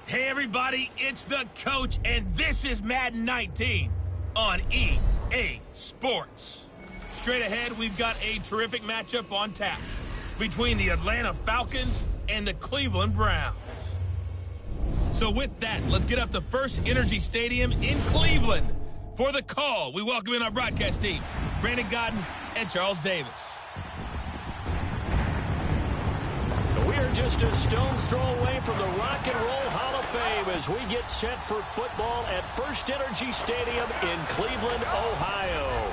Hey everybody, it's the coach, and this is Madden 19 on EA Sports. Straight ahead, we've got a terrific matchup on tap between the Atlanta Falcons and the Cleveland Browns. So with that, let's get up to First Energy Stadium in Cleveland. For the call, we welcome in our broadcast team, Brandon Godden and Charles Davis. We are just a stone's throw away from the Rock and Roll Hall of Fame as we get set for football at First Energy Stadium in Cleveland, Ohio.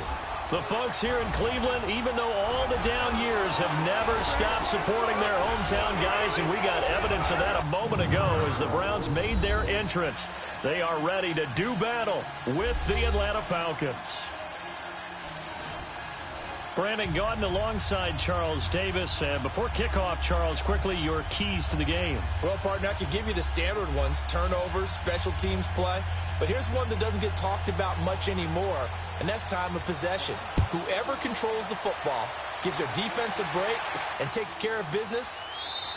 The folks here in Cleveland, even though all the down years, have never stopped supporting their hometown guys, and we got evidence of that a moment ago as the Browns made their entrance. They are ready to do battle with the Atlanta Falcons. Brandon Gaudin alongside Charles Davis. And before kickoff, Charles, quickly your keys to the game. Well, partner, I could give you the standard ones, turnovers, special teams play. But here's one that doesn't get talked about much anymore, and that's time of possession. Whoever controls the football, gives their defense a break, and takes care of business,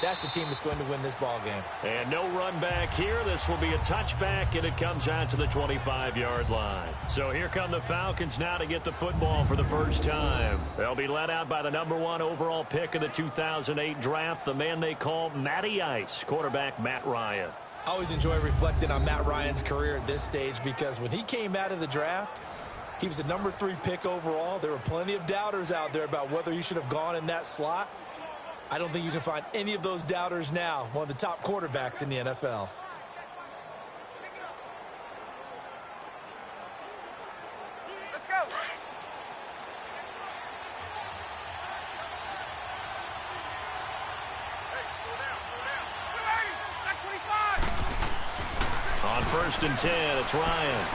that's the team that's going to win this ball game. And no run back here. This will be a touchback, and it comes out to the 25-yard line. So here come the Falcons now to get the football for the first time. They'll be led out by the #1 overall pick of the 2008 draft, the man they call Matty Ice, quarterback Matt Ryan. I always enjoy reflecting on Matt Ryan's career at this stage because when he came out of the draft, he was the #3 pick overall. There were plenty of doubters out there about whether he should have gone in that slot. I don't think you can find any of those doubters now. One of the top quarterbacks in the NFL. Let's go. On 1st and 10, it's Ryan.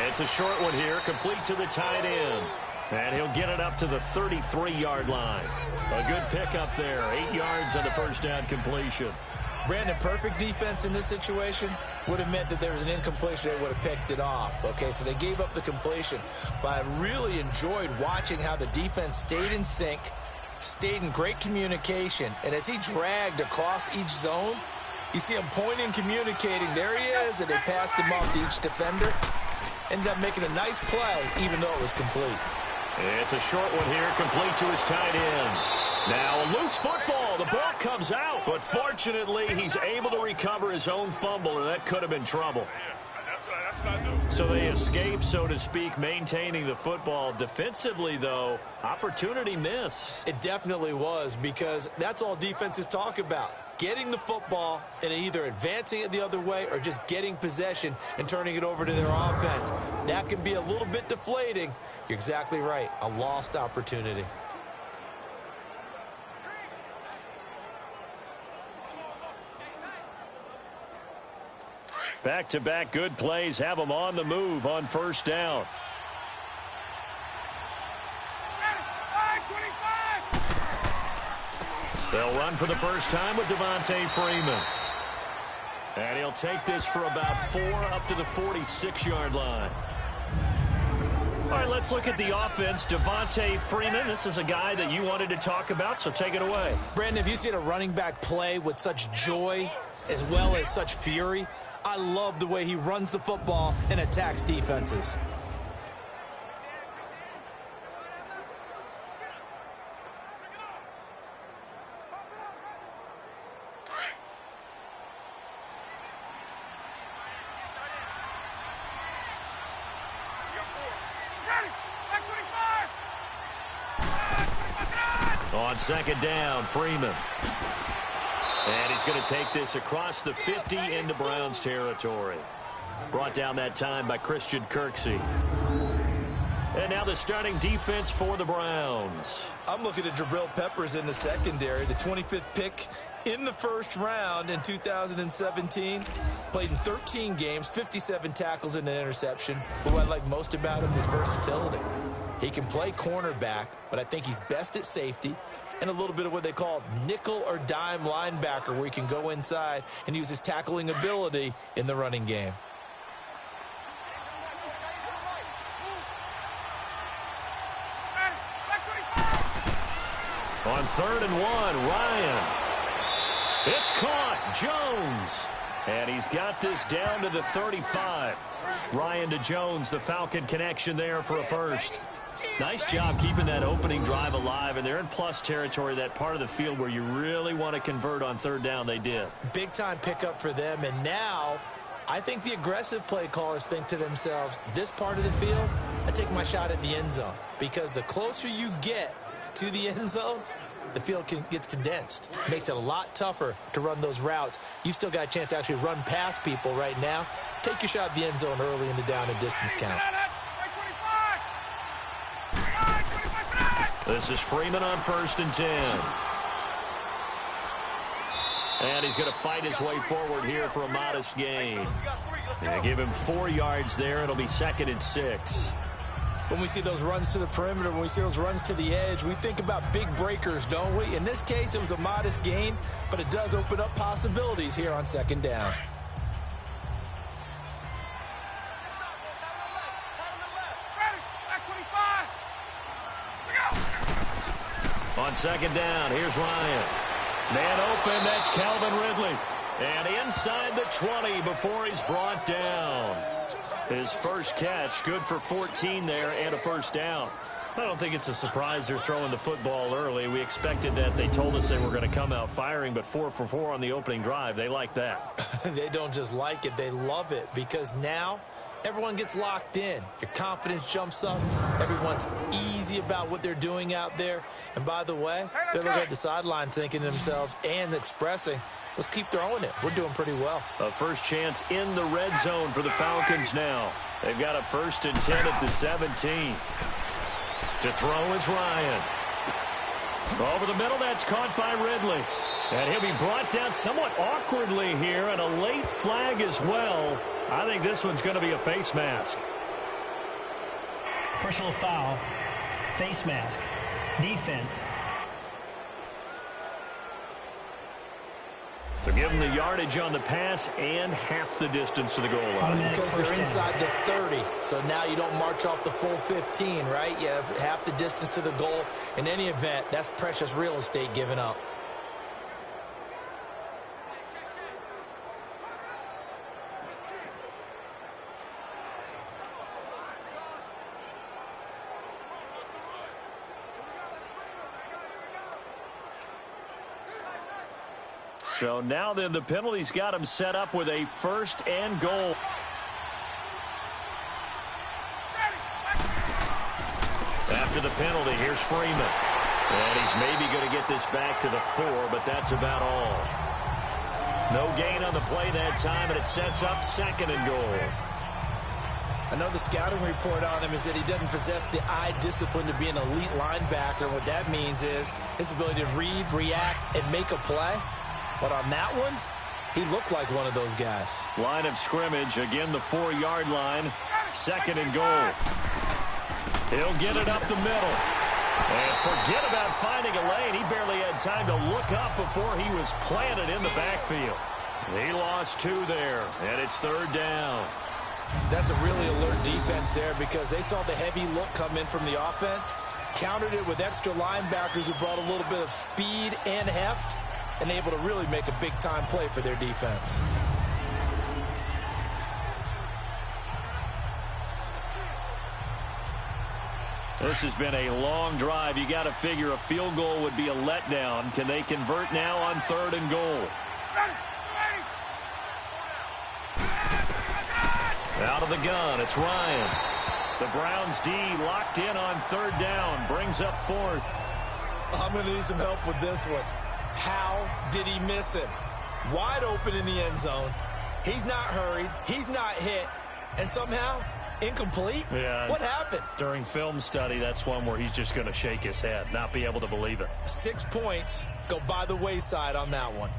It's a short one here, complete to the tight end. And he'll get it up to the 33-yard line. A good pickup there, 8 yards on the first down completion. Brandon, perfect defense in this situation would have meant that there was an incompletion. They would have picked it off. Okay, so they gave up the completion. But I really enjoyed watching how the defense stayed in sync, stayed in great communication. And as he dragged across each zone, you see him pointing, communicating. There he is, and they passed him off to each defender. Ended up making a nice play, even though it was complete. It's a short one here, complete to his tight end. Now a loose football. The ball comes out, but fortunately he's able to recover his own fumble, and that could have been trouble. So they escape, so to speak, maintaining the football. Defensively, though, opportunity miss. It definitely was, because that's all defenses talk about. Getting the football and either advancing it the other way or just getting possession and turning it over to their offense. That can be a little bit deflating. You're exactly right. A lost opportunity. Back-to-back good plays have them on the move on first down. They'll run for the first time with Devontae Freeman. And he'll take this for about 4 up to the 46-yard line. All right, let's look at the offense. Devontae Freeman, this is a guy that you wanted to talk about, so take it away. Brandon, have you seen a running back play with such joy as well as such fury? I love the way he runs the football and attacks defenses. On second down, Freeman. And he's going to take this across the 50 into Browns territory. Brought down that time by Christian Kirksey. And now the starting defense for the Browns. I'm looking at Jabril Peppers in the secondary, the 25th pick in the first round in 2017. Played in 13 games, 57 tackles and an interception. But what I like most about him is versatility. He can play cornerback, but I think he's best at safety and a little bit of what they call nickel or dime linebacker, where he can go inside and use his tackling ability in the running game. On 3rd and 1, Ryan. It's caught. Jones. And he's got this down to the 35. Ryan to Jones, the Falcon connection there for a first. Nice job keeping that opening drive alive, and they're in plus territory, that part of the field where you really want to convert on third down. They did. Big-time pickup for them, and now I think the aggressive play callers think to themselves, this part of the field, I take my shot at the end zone, because the closer you get to the end zone, the field gets condensed. Makes it a lot tougher to run those routes. You still got a chance to actually run past people right now. Take your shot at the end zone early in the down and distance count. This is Freeman on 1st and 10. And he's going to fight his way forward here for a modest gain. Give him 4 yards there. It'll be 2nd and 6. When we see those runs to the perimeter, when we see those runs to the edge, we think about big breakers, don't we? In this case, it was a modest gain, but it does open up possibilities here on 2nd down. On 2nd down, here's Ryan. Man open, that's Calvin Ridley. And inside the 20 before he's brought down. His first catch, good for 14 there and a first down. I don't think it's a surprise they're throwing the football early. We expected that. They told us they were going to come out firing, but 4 for 4 on the opening drive. They like that. They don't just like it, they love it, because now everyone gets locked in. Your confidence jumps up. Everyone's easy about what they're doing out there. And by the way, they're looking at the sideline thinking to themselves and expressing, let's keep throwing it. We're doing pretty well. A first chance in the red zone for the Falcons now. They've got a 1st and 10 at the 17. To throw is Ryan. Over the middle, that's caught by Ridley. And he'll be brought down somewhat awkwardly here, and a late flag as well. I think this one's going to be a face mask. Personal foul, face mask, defense. So give them the yardage on the pass and half the distance to the goal line. Because they're inside the 30, so now you don't march off the full 15, right? You have half the distance to the goal. In any event, that's precious real estate given up. So now then, the penalty's got him set up with a 1st and goal. After the penalty, here's Freeman. And he's maybe going to get this back to the 4, but that's about all. No gain on the play that time, and it sets up 2nd and goal. I know the scouting report on him is that he doesn't possess the eye discipline to be an elite linebacker. What that means is his ability to read, react, and make a play. But on that one, he looked like one of those guys. Line of scrimmage, again the 4-yard line. 2nd and goal. He'll get it up the middle. And forget about finding a lane. He barely had time to look up before he was planted in the backfield. He lost 2 there, and it's 3rd down. That's a really alert defense there, because they saw the heavy look come in from the offense, countered it with extra linebackers who brought a little bit of speed and heft, and able to really make a big-time play for their defense. This has been a long drive. You got to figure a field goal would be a letdown. Can they convert now on 3rd and goal? Out of the gun, it's Ryan. The Browns D locked in on 3rd down, brings up 4th. I'm going to need some help with this one. How did he miss it? Wide open in the end zone. He's not hurried. He's not hit. And somehow, incomplete? Yeah. What happened? During film study, that's one where he's just going to shake his head, not be able to believe it. 6 points go by the wayside on that one.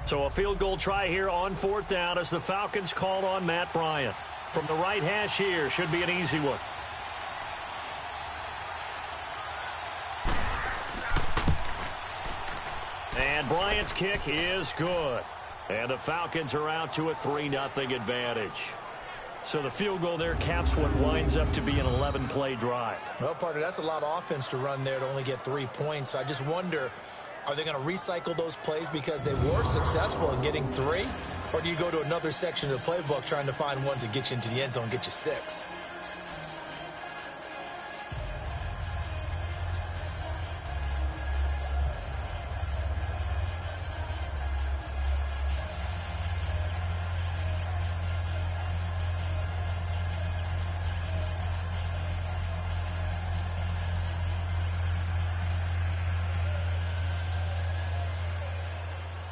So a field goal try here on 4th down as the Falcons called on Matt Bryant. From the right hash here, should be an easy one. And Bryant's kick is good. And the Falcons are out to a 3-0 advantage. So the field goal there caps what winds up to be an 11-play drive. Well, partner, that's a lot of offense to run there to only get 3 points. So I just wonder, are they going to recycle those plays because they were successful in getting 3? Or do you go to another section of the playbook trying to find ones that get you into the end zone and get you 6?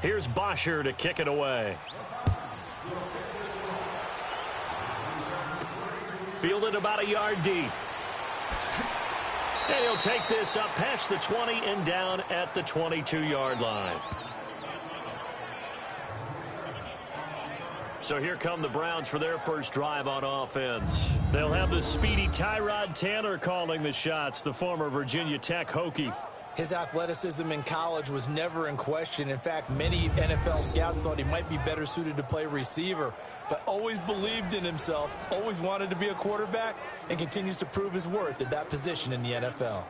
Here's Bosher to kick it away. Fielded about a yard deep. And he'll take this up past the 20 and down at the 22-yard line. So here come the Browns for their first drive on offense. They'll have the speedy Tyrod Taylor calling the shots, the former Virginia Tech Hokie. His athleticism in college was never in question. In fact, many NFL scouts thought he might be better suited to play receiver, but always believed in himself, always wanted to be a quarterback, and continues to prove his worth at that position in the NFL.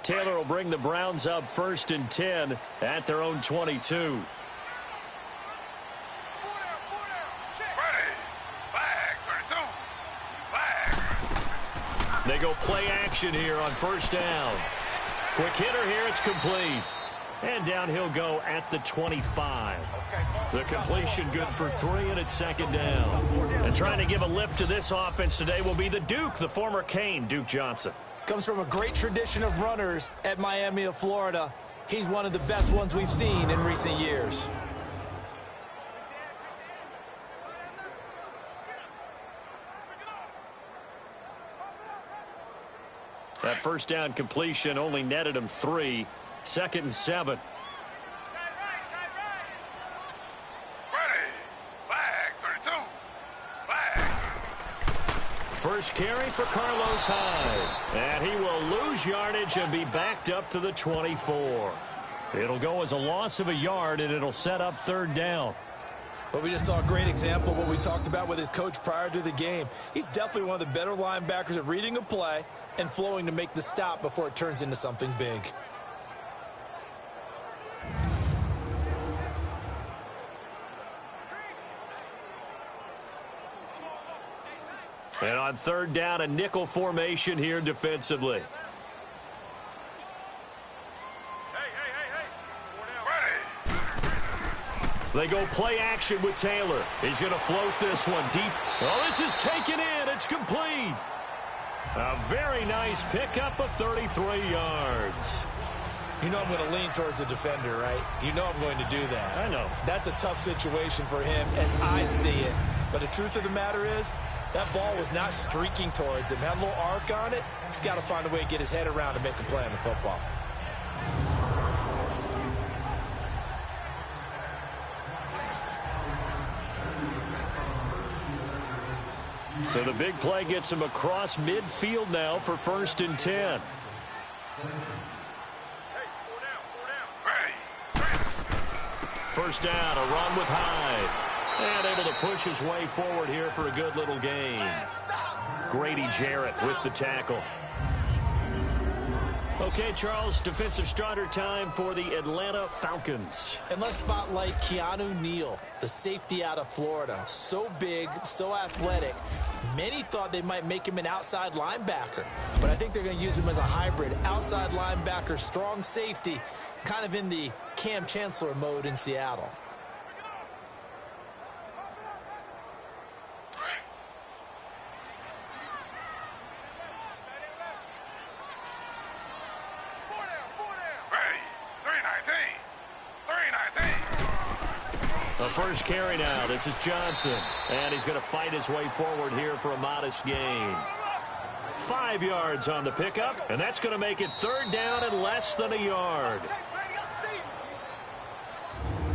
Taylor will bring the Browns up 1st and 10 at their own 22. They go play action here on 1st down. Quick hitter here, it's complete. And down he'll go at the 25. The completion good for 3, and it's 2nd down. And trying to give a lift to this offense today will be the Duke, the former Cane, Duke Johnson. Comes from a great tradition of runners at Miami of Florida. He's one of the best ones we've seen in recent years. That 1st down completion only netted him 3. 2nd and 7. First carry for Carlos Hyde. And he will lose yardage and be backed up to the 24. It'll go as a loss of a yard, and it'll set up 3rd down. But we just saw a great example of what we talked about with his coach prior to the game. He's definitely one of the better linebackers at reading a play and flowing to make the stop before it turns into something big. And on 3rd down, a nickel formation here defensively. They go play action with Taylor. He's going to float this one deep. Oh, this is taken in. It's complete. A very nice pickup of 33 yards. You know I'm going to lean towards the defender, right? You know I'm going to do that. I know. That's a tough situation for him as I see it. But the truth of the matter is, that ball was not streaking towards him. Had a little arc on it. He's got to find a way to get his head around and make a play on the football. So the big play gets him across midfield now for 1st and 10. First down, a run with Hyde. And able to push his way forward here for a good little gain. Grady Jarrett with the tackle. Okay, Charles, defensive starter time for the Atlanta Falcons. And let's spotlight Keanu Neal, the safety out of Florida. So big, so athletic. Many thought they might make him an outside linebacker, but I think they're going to use him as a hybrid. Outside linebacker, strong safety, kind of in the Cam Chancellor mode in Seattle. The first carry now. This is Johnson. And he's going to fight his way forward here for a modest gain. 5 yards on the pickup, and that's going to make it 3rd down and less than a yard.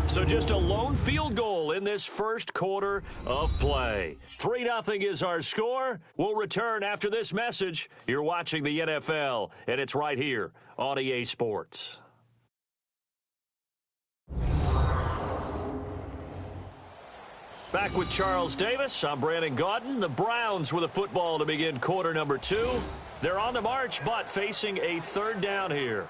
So just a lone field goal in in this first quarter of play. 3-0 is our score. We'll return after this message. You're watching the NFL, and it's right here on EA Sports. Back with Charles Davis. I'm Brandon Gaudin. The Browns with a football to begin quarter number 2. They're on the march, but facing a third down here.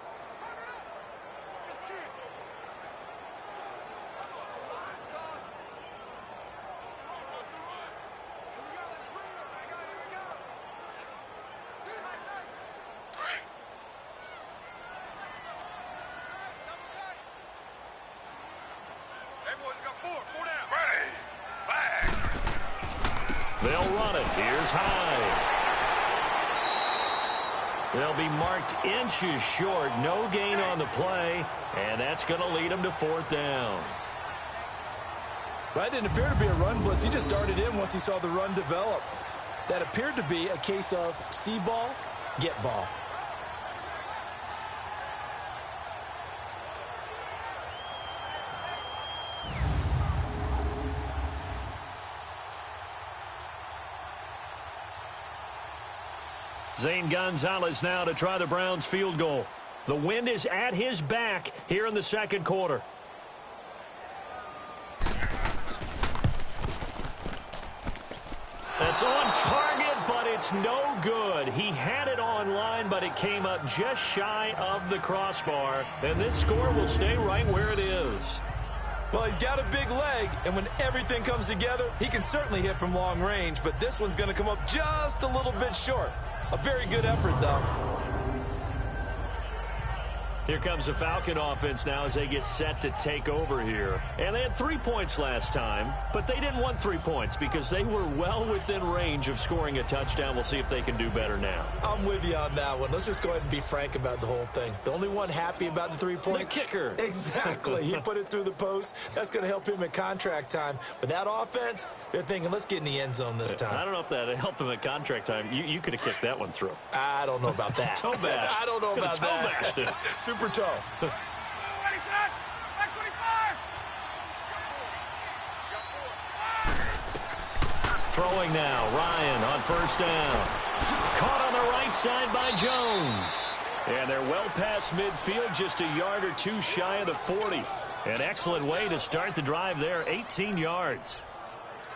They'll run it. Here's Hyde. They'll be marked inches short. No gain on the play, and that's going to lead them to fourth down. That didn't appear to be a run blitz. He just darted in once he saw the run develop. That appeared to be a case of see ball, get ball. Zane Gonzalez now to try the Browns field goal. The wind is at his back here in the second quarter. That's on target, but it's no good. He had it on line, but it came up just shy of the crossbar. And this score will stay right where it is. Well, he's got a big leg, and when everything comes together, he can certainly hit from long range, but this one's going to come up just a little bit short. A very good effort, though. Here comes the Falcon offense now as they get set to take over here. And they had 3 points last time, but they didn't want 3 points because they were well within range of scoring a touchdown. We'll see if they can do better now. I'm with you on that one. Let's just go ahead and be frank about the whole thing. The only one happy about the 3 points? The kicker. Exactly. He put it through the post. That's going to help him at contract time. But that offense, they're thinking, let's get in the end zone this time. I don't know if that helped him at contract time. You could have kicked that one through. I don't know about that. Toe bash. I don't know about that. Toe bashed. Super toe. Throwing now, Ryan on first down. Caught on the right side by Jones. And they're well past midfield, just a yard or two shy of the 40. An excellent way to start the drive there, 18 yards.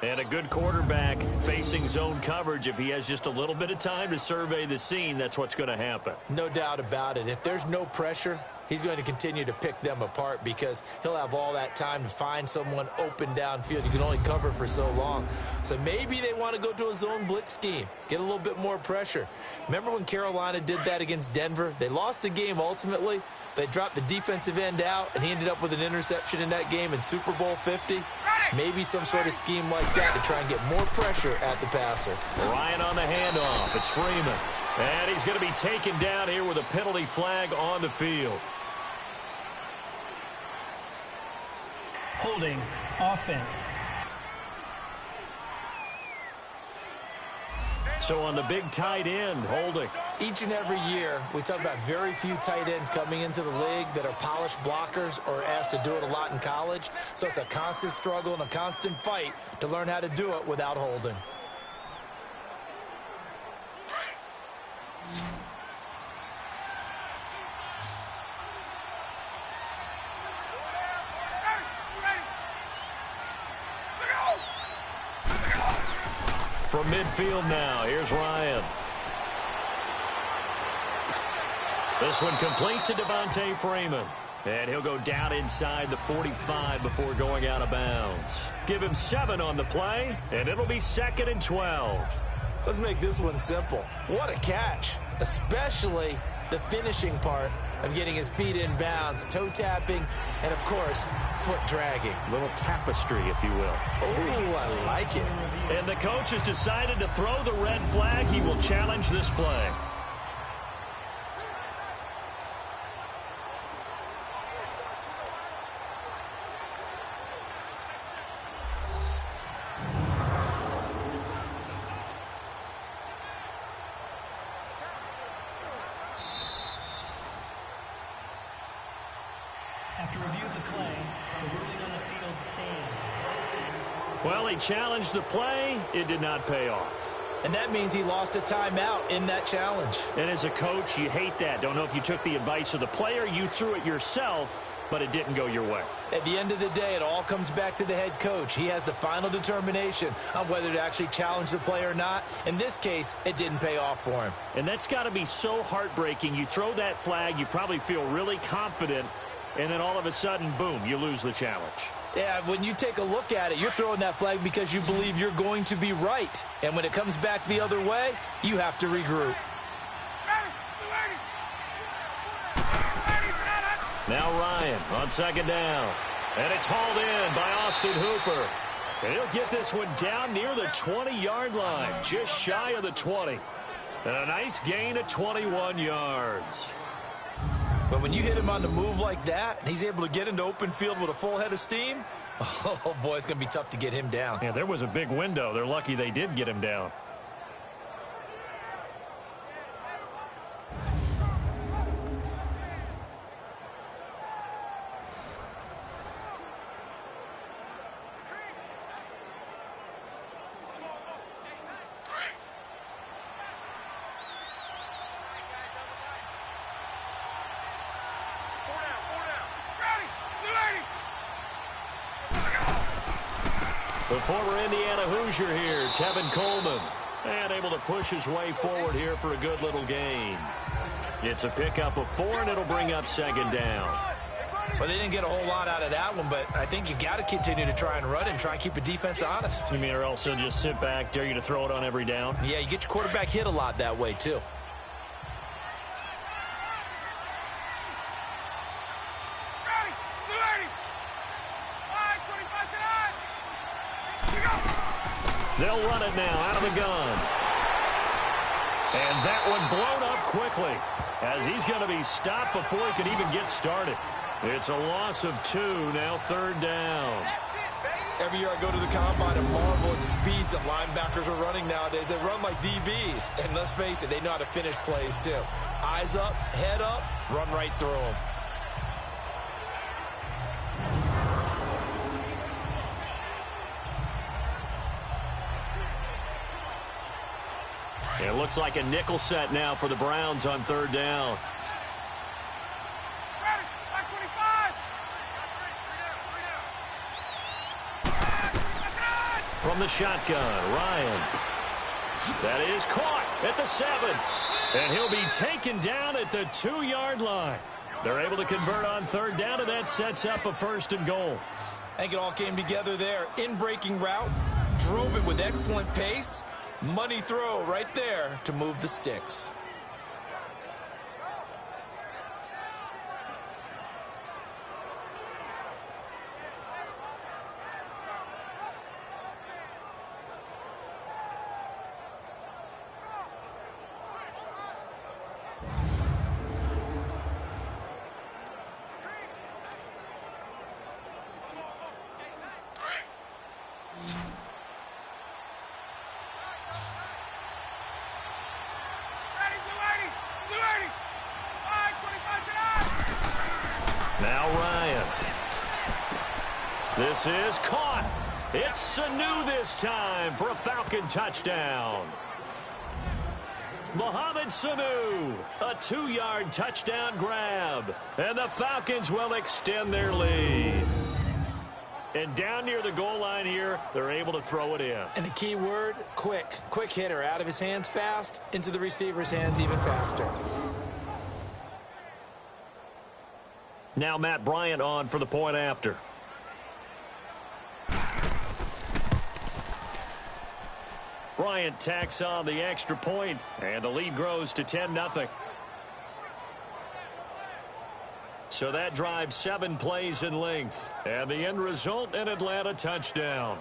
And a good quarterback facing zone coverage. If he has just a little bit of time to survey the scene, that's what's going to happen. No doubt about it. If there's no pressure, he's going to continue to pick them apart because he'll have all that time to find someone open downfield. You can only cover for so long. So maybe they want to go to a zone blitz scheme, get a little bit more pressure. Remember when Carolina did that against Denver? They lost the game ultimately. They dropped the defensive end out, and he ended up with an interception in that game in Super Bowl 50. Maybe some sort of scheme like that to try and get more pressure at the passer. Ryan on the handoff. It's Freeman. And he's going to be taken down here with a penalty flag on the field. Holding offense. So on the big tight end, holding. Each and every year, we talk about very few tight ends coming into the league that are polished blockers or asked to do it a lot in college. So it's a constant struggle and a constant fight to learn how to do it without holding. From midfield now, here's Ryan. This one complete to Devontae Freeman. And he'll go down inside the 45 before going out of bounds. Give him 7 on the play, and it'll be 2nd and 12. Let's make this one simple. What a catch, especially the finishing part of getting his feet in bounds, toe tapping, and, of course, foot dragging. Little tapestry, if you will. Oh, I like it. And the coach has decided to throw the red flag. He will challenge this play. After review of the play, the ruling on the field stands. Well, he challenged the play. It did not pay off. And that means he lost a timeout in that challenge. And as a coach, you hate that. Don't know if you took the advice of the player. You threw it yourself, but it didn't go your way. At the end of the day, it all comes back to the head coach. He has the final determination on whether to actually challenge the play or not. In this case, it didn't pay off for him. And that's got to be so heartbreaking. You throw that flag, you probably feel really confident, and then all of a sudden, boom, you lose the challenge. Yeah, when you take a look at it, you're throwing that flag because you believe you're going to be right. And when it comes back the other way, you have to regroup. Now Ryan on second down. And it's hauled in by Austin Hooper. And he'll get this one down near the 20-yard line, just shy of the 20. And a nice gain of 21 yards. But when you hit him on the move like that, and he's able to get into open field with a full head of steam, oh, boy, it's going to be tough to get him down. Yeah, there was a big window. They're lucky they did get him down. The former Indiana Hoosier here, Tevin Coleman, and able to push his way forward here for a good little gain. It's a pickup of 4, and it'll bring up second down. Well, they didn't get a whole lot out of that one, but I think you got to continue to try and run and try and keep the defense honest. You mean, or else they'll just sit back, dare you to throw it on every down? Yeah, you get your quarterback hit a lot that way, too. They'll run it now out of the gun. And that one blown up quickly as he's going to be stopped before he can even get started. It's a loss of 2, now third down. Every year I go to the combine and marvel at the speeds that linebackers are running nowadays. They run like DBs. And let's face it, they know how to finish plays too. Eyes up, head up, run right through them. It looks like a nickel set now for the Browns on third down. From the shotgun, Ryan. That is caught at the 7. And he'll be taken down at the 2-yard line. They're able to convert on third down, and that sets up a 1st and goal. I think it all came together there. In-breaking route, drove it with excellent pace. Money throw right there to move the sticks. Now Ryan. This is caught. It's Sanu this time for a Falcon touchdown. Mohamed Sanu, a 2-yard touchdown grab. And the Falcons will extend their lead. And down near the goal line here, they're able to throw it in. And the key word, quick. Quick hitter, out of his hands fast, into the receiver's hands even faster. Now Matt Bryant on for the point after. Bryant tacks on the extra point, and the lead grows to 10-0. So that drives 7 plays in length, and the end result, an Atlanta touchdown.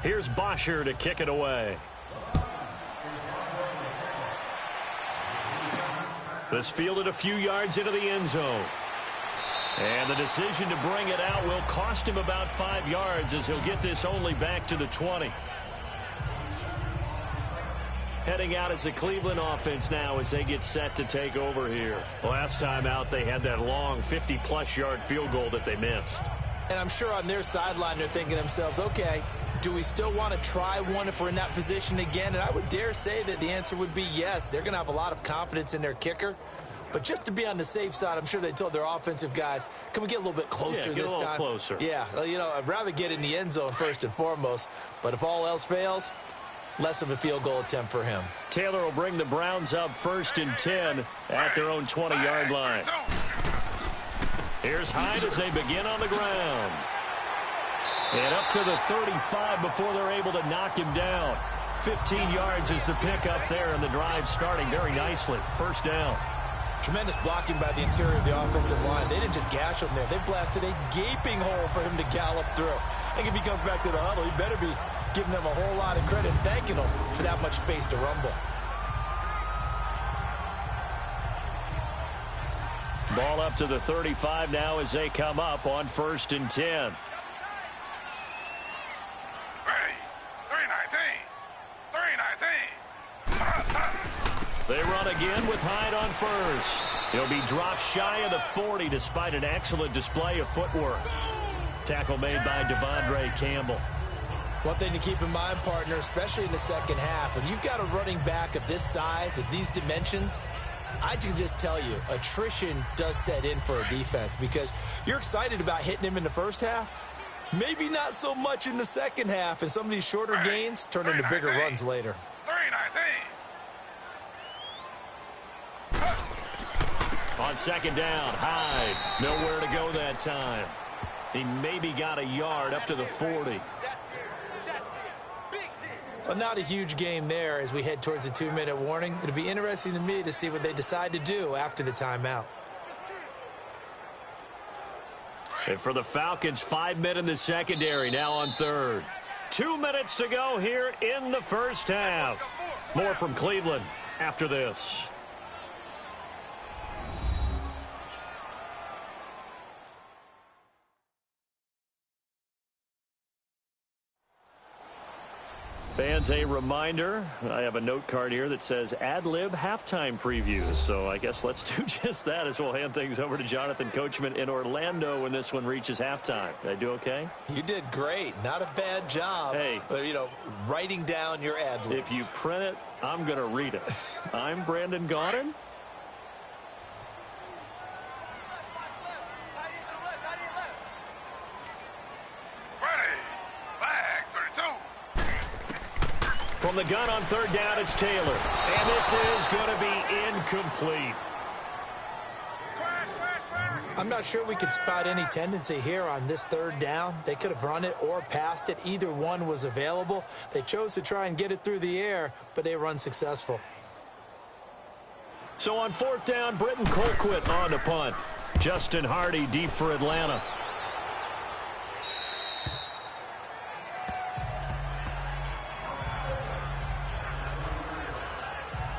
Here's Bosher to kick it away. This fielded a few yards into the end zone. And the decision to bring it out will cost him about 5 yards as he'll get this only back to the 20. Heading out as the Cleveland offense now as they get set to take over here. Last time out, they had that long 50-plus yard field goal that they missed. And I'm sure on their sideline they're thinking to themselves, okay, do we still want to try one if we're in that position again? And I would dare say that the answer would be yes. They're going to have a lot of confidence in their kicker. But just to be on the safe side, I'm sure they told their offensive guys, can we get a little bit closer this time? Get a little closer. Yeah, you know, I'd rather get in the end zone first and foremost. But if all else fails, less of a field goal attempt for him. Taylor will bring the Browns up 1st and 10 at their own 20-yard line. Here's Hyde as they begin on the ground. And up to the 35 before they're able to knock him down. 15 yards is the pickup there, and the drive starting very nicely. First down. Tremendous blocking by the interior of the offensive line. They didn't just gash him there. They blasted a gaping hole for him to gallop through. I think if he comes back to the huddle, he better be giving them a whole lot of credit and thanking them for that much space to rumble. Ball up to the 35 now as they come up on 1st and 10. They run again with Hyde on first. He'll be dropped shy of the 40 despite an excellent display of footwork. Tackle made by Devondre Campbell. One thing to keep in mind, partner, especially in the second half, when you've got a running back of this size, of these dimensions, I can just tell you, attrition does set in for a defense because you're excited about hitting him in the first half. Maybe not so much in the second half, and some of these shorter gains turn into bigger runs later. On second down, Hyde. Nowhere to go that time. He maybe got a yard up to the 40. Well, not a huge game there as we head towards the 2-minute warning. It'll be interesting to me to see what they decide to do after the timeout. And for the Falcons, 5 men in the secondary now on third. 2 minutes to go here in the first half. More from Cleveland after this. Fans, a reminder, I have a note card here that says ad-lib halftime previews. So I guess let's do just that as we'll hand things over to Jonathan Coachman in Orlando when this one reaches halftime. Did I do okay? You did great. Not a bad job. Hey. You know, writing down your ad-libs. If you print it, I'm going to read it. I'm Brandon Gaudin. From the gun on third down, it's Taylor. And this is going to be incomplete. I'm not sure we could spot any tendency here on this third down. They could have run it or passed it. Either one was available. They chose to try and get it through the air, but they were unsuccessful. So on fourth down, Britton Colquitt on the punt. Justin Hardy deep for Atlanta.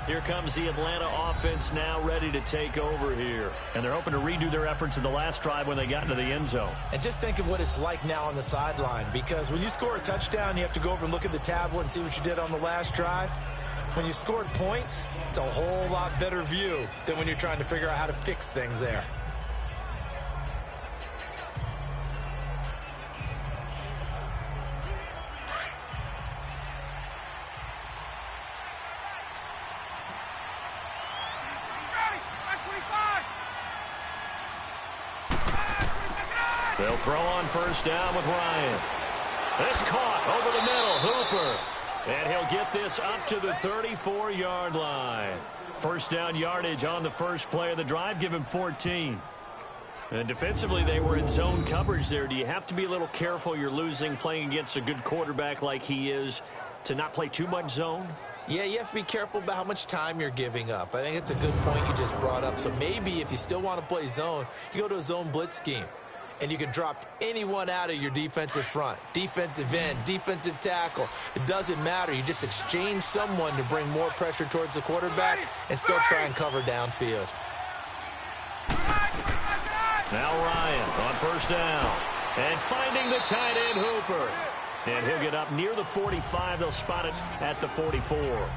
Here comes the Atlanta offense now ready to take over here. And they're hoping to redo their efforts in the last drive when they got into the end zone. And just think of what it's like now on the sideline, because when you score a touchdown, you have to go over and look at the tablet and see what you did on the last drive. When you scored points, it's a whole lot better view than when you're trying to figure out how to fix things there. They'll throw on first down with Ryan. It's caught over the middle. Hooper. And he'll get this up to the 34-yard line. First down yardage on the first play of the drive. Give him 14. And defensively, they were in zone coverage there. Do you have to be a little careful? You're losing playing against a good quarterback like he is to not play too much zone? Yeah, you have to be careful about how much time you're giving up. I think it's a good point you just brought up. So maybe if you still want to play zone, you go to a zone blitz scheme. and you can drop anyone out of your defensive front. Defensive end, defensive tackle. It doesn't matter. You just exchange someone to bring more pressure towards the quarterback and still try and cover downfield. Now Ryan on first down. And finding the tight end Hooper. And he'll get up near the 45. They'll spot it at the 44.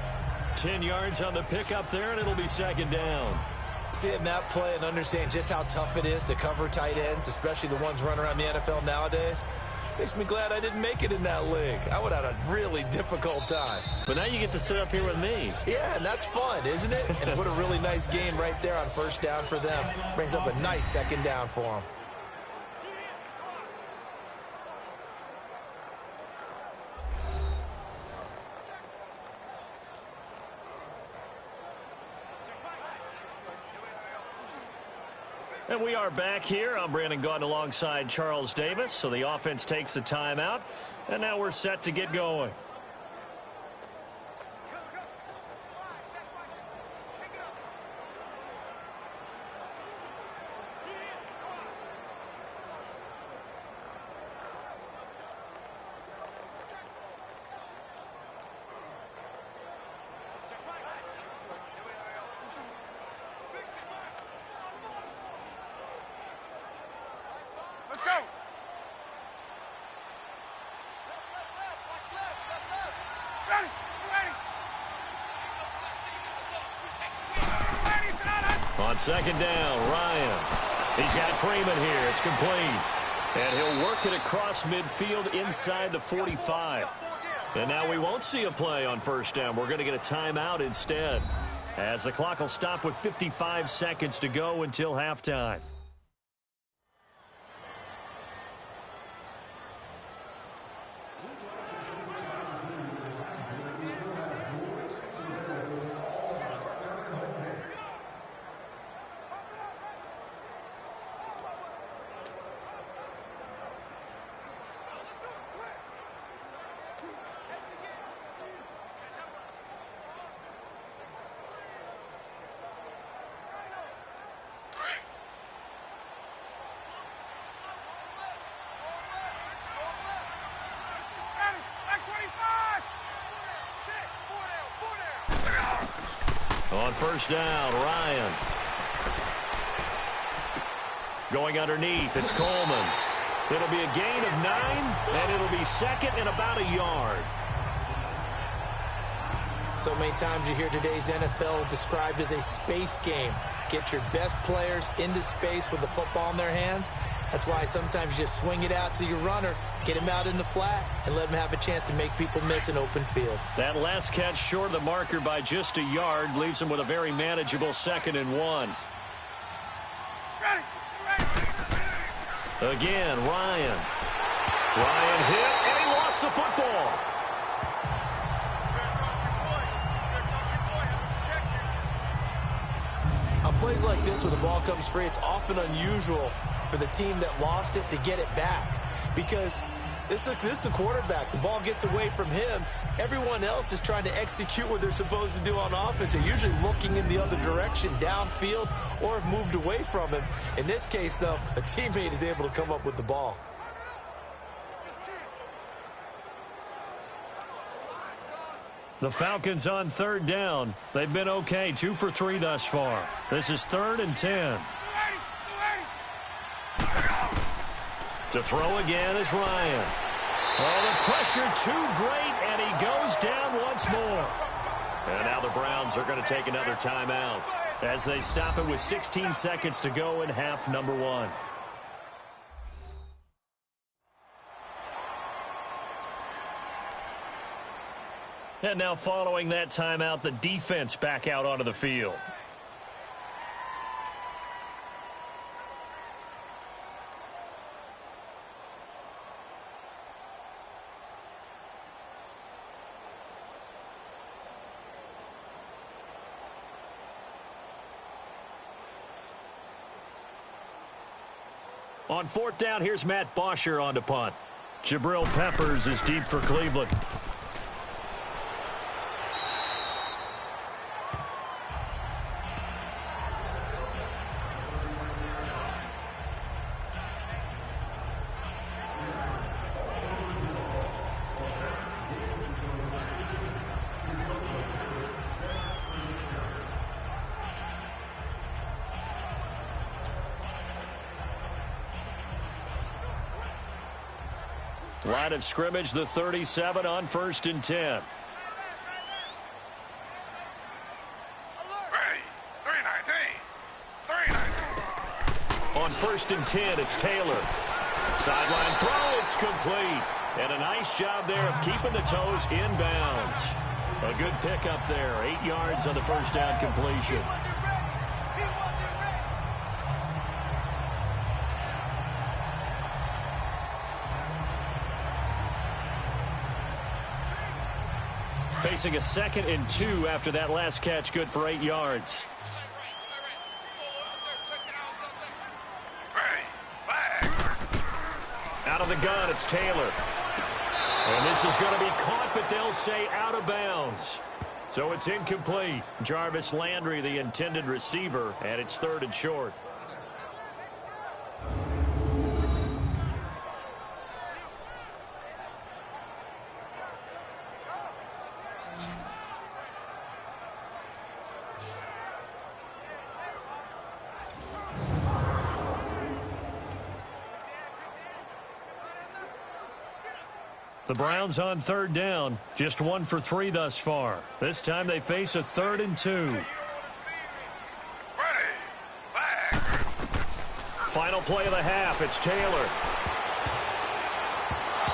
10 yards on the pickup there, and it'll be second down. Seeing that play and understand just how tough it is to cover tight ends, especially the ones running around the NFL nowadays, makes me glad I didn't make it in that league. I would have had a really difficult time. But now you get to sit up here with me. Yeah, and that's fun, isn't it? And what a really nice game right there on first down for them. Brings up a nice second down for them. And we are back here. I'm Brandon Gaudin alongside Charles Davis. So the offense takes a timeout. And now we're set to get going. Let's go. Ready. On second down, Ryan. He's got Freeman here. It's complete. And he'll work it across midfield inside the 45. And now we won't see a play on first down. We're going to get a timeout instead, as the clock will stop with 55 seconds to go until halftime. On first down, Ryan. Going underneath, it's Coleman. It'll be a gain of 9, and it'll be second and about a yard. So many times you hear today's NFL described as a space game. Get your best players into space with the football in their hands. That's why sometimes you just swing it out to your runner, get him out in the flat, and let him have a chance to make people miss an open field. That last catch short of the marker by just a yard leaves him with a very manageable 2nd and 1. Again, Ryan. Ryan hit, and he lost the football. On plays like this where the ball comes free, it's often unusual for the team that lost it to get it back, because this is the quarterback. The ball gets away from him. Everyone else is trying to execute what they're supposed to do on offense. They're usually looking in the other direction, downfield, or have moved away from him. In this case, though, a teammate is able to come up with the ball. The Falcons on third down. They've been okay, 2 for 3 thus far. This is 3rd and 10. To throw again is Ryan. Oh, the pressure too great, and he goes down once more. And now the Browns are going to take another timeout as they stop it with 16 seconds to go in half number 1. And now following that timeout, the defense back out onto the field. On 4th down, here's Matt Bosher on to punt. Jabril Peppers is deep for Cleveland. Line of scrimmage, the 37 on 1st and 10. On 1st and 10, it's Taylor. Sideline throw, it's complete. And a nice job there of keeping the toes in bounds. A good pickup there, 8 yards on the first down completion. Facing a 2nd and 2 after that last catch, good for 8 yards. Out of the gun, it's Taylor. And this is going to be caught, but they'll say out of bounds. So it's incomplete. Jarvis Landry, the intended receiver, and it's 3rd and short. The Browns on 3rd down, just 1 for 3 thus far. This time they face a 3rd and 2. Final play of the half, it's Taylor.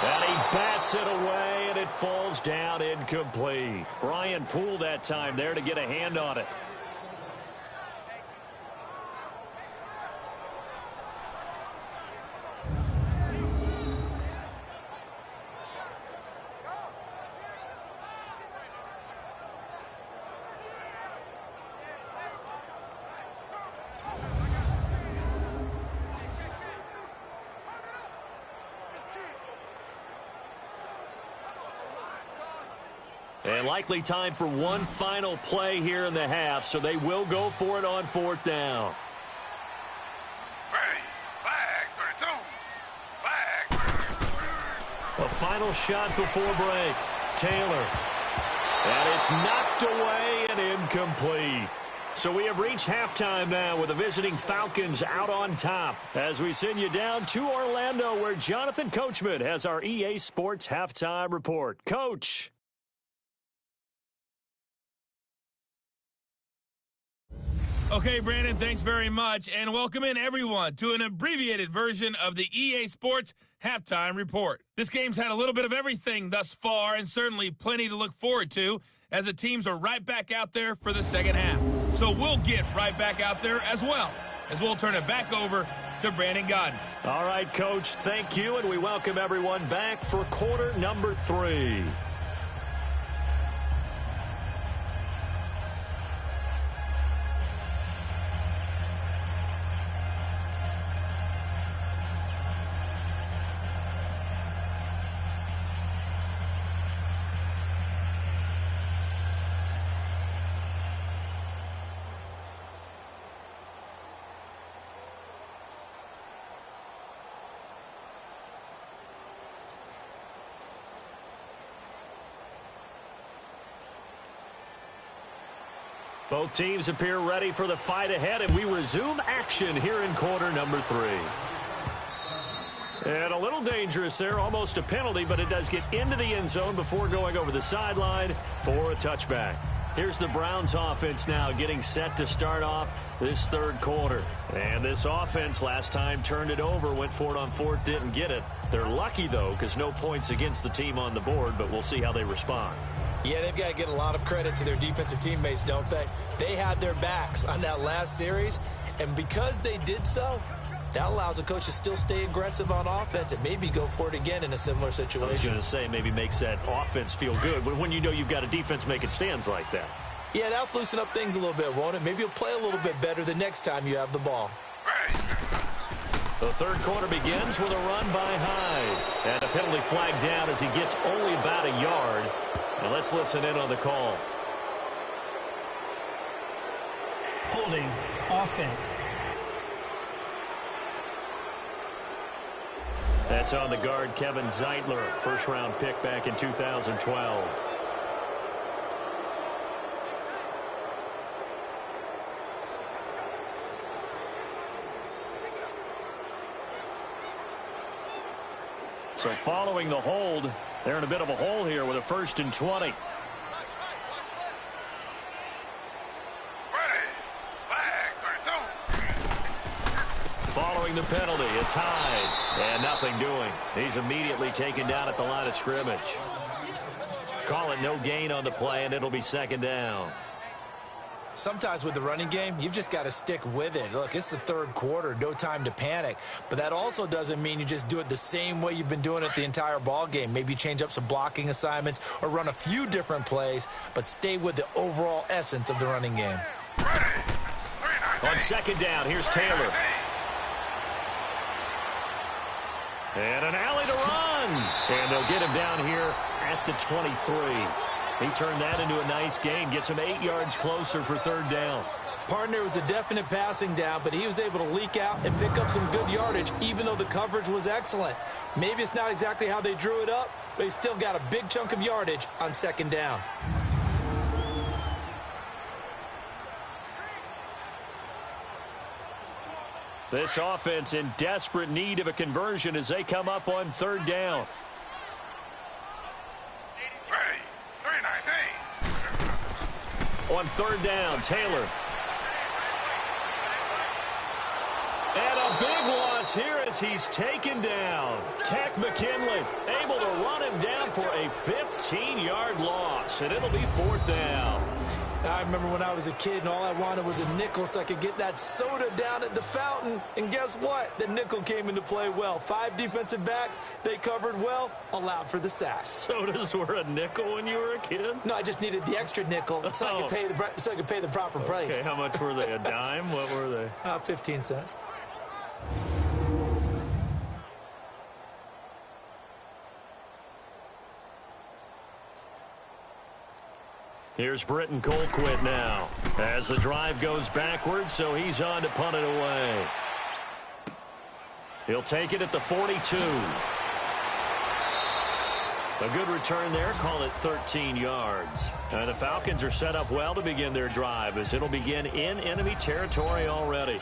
And he bats it away, and it falls down incomplete. Brian Poole that time there to get a hand on it. And likely time for one final play here in the half, so they will go for it on 4th down. A final shot before break. Taylor. And it's knocked away and incomplete. So we have reached halftime now with the visiting Falcons out on top as we send you down to Orlando where Jonathan Coachman has our EA Sports halftime report. Coach. Okay, Brandon, thanks very much, and welcome in everyone to an abbreviated version of the EA Sports Halftime Report. This game's had a little bit of everything thus far, and certainly plenty to look forward to, as the teams are right back out there for the second half. So we'll get right back out there as well, as we'll turn it back over to Brandon Godden. All right, Coach, thank you, and we welcome everyone back for quarter number 3. Both teams appear ready for the fight ahead, and we resume action here in quarter number 3. And a little dangerous there, almost a penalty, but it does get into the end zone before going over the sideline for a touchback. Here's the Browns offense now getting set to start off this third quarter. And this offense last time turned it over, went for it on 4th, didn't get it. They're lucky, though, because no points against the team on the board, but we'll see how they respond. Yeah, they've got to get a lot of credit to their defensive teammates, don't they? They had their backs on that last series, and because they did so, that allows the coach to still stay aggressive on offense and maybe go for it again in a similar situation. I was going to say maybe makes that offense feel good, but when you know you've got a defense making stands like that. Yeah, that'll loosen up things a little bit, won't it? Maybe you'll play a little bit better the next time you have the ball. The third quarter begins with a run by Hyde. And a penalty flag down as he gets only about a yard. And let's listen in on the call. Holding offense. That's on the guard, Kevin Zeitler, first-round pick back in 2012. So following the hold, they're in a bit of a hole here with a 1st and 20. Following the penalty, it's Hyde. And nothing doing. He's immediately taken down at the line of scrimmage. Call it no gain on the play, and it'll be 2nd down. Sometimes with the running game, you've just got to stick with it. Look, it's the 3rd quarter, no time to panic. But that also doesn't mean you just do it the same way you've been doing it the entire ball game. Maybe change up some blocking assignments or run a few different plays, but stay with the overall essence of the running game. On 2nd down, here's Taylor. And an alley to run. And they'll get him down here at the 23. He turned that into a nice gain. Gets him 8 yards closer for 3rd down. Partner was a definite passing down, but he was able to leak out and pick up some good yardage, even though the coverage was excellent. Maybe it's not exactly how they drew it up, but he still got a big chunk of yardage on 2nd down. This offense in desperate need of a conversion as they come up on 3rd down. On 3rd down, Taylor. And a big loss here as he's taken down. Tech McKinley able to run him down for a 15-yard loss, and it'll be 4th down. I remember when I was a kid and all I wanted was a nickel so I could get that soda down at the fountain. And guess what? The nickel came into play well. 5 defensive backs, they covered well, allowed for the sacks. Sodas were a nickel when you were a kid? No, I just needed the extra nickel so I could pay the proper price. Okay, how much were they? A dime? What were they? 15 cents. Here's Britton Colquitt now as the drive goes backwards, so he's on to punt it away. He'll take it at the 42. A good return there, call it 13 yards. And the Falcons are set up well to begin their drive as it'll begin in enemy territory already.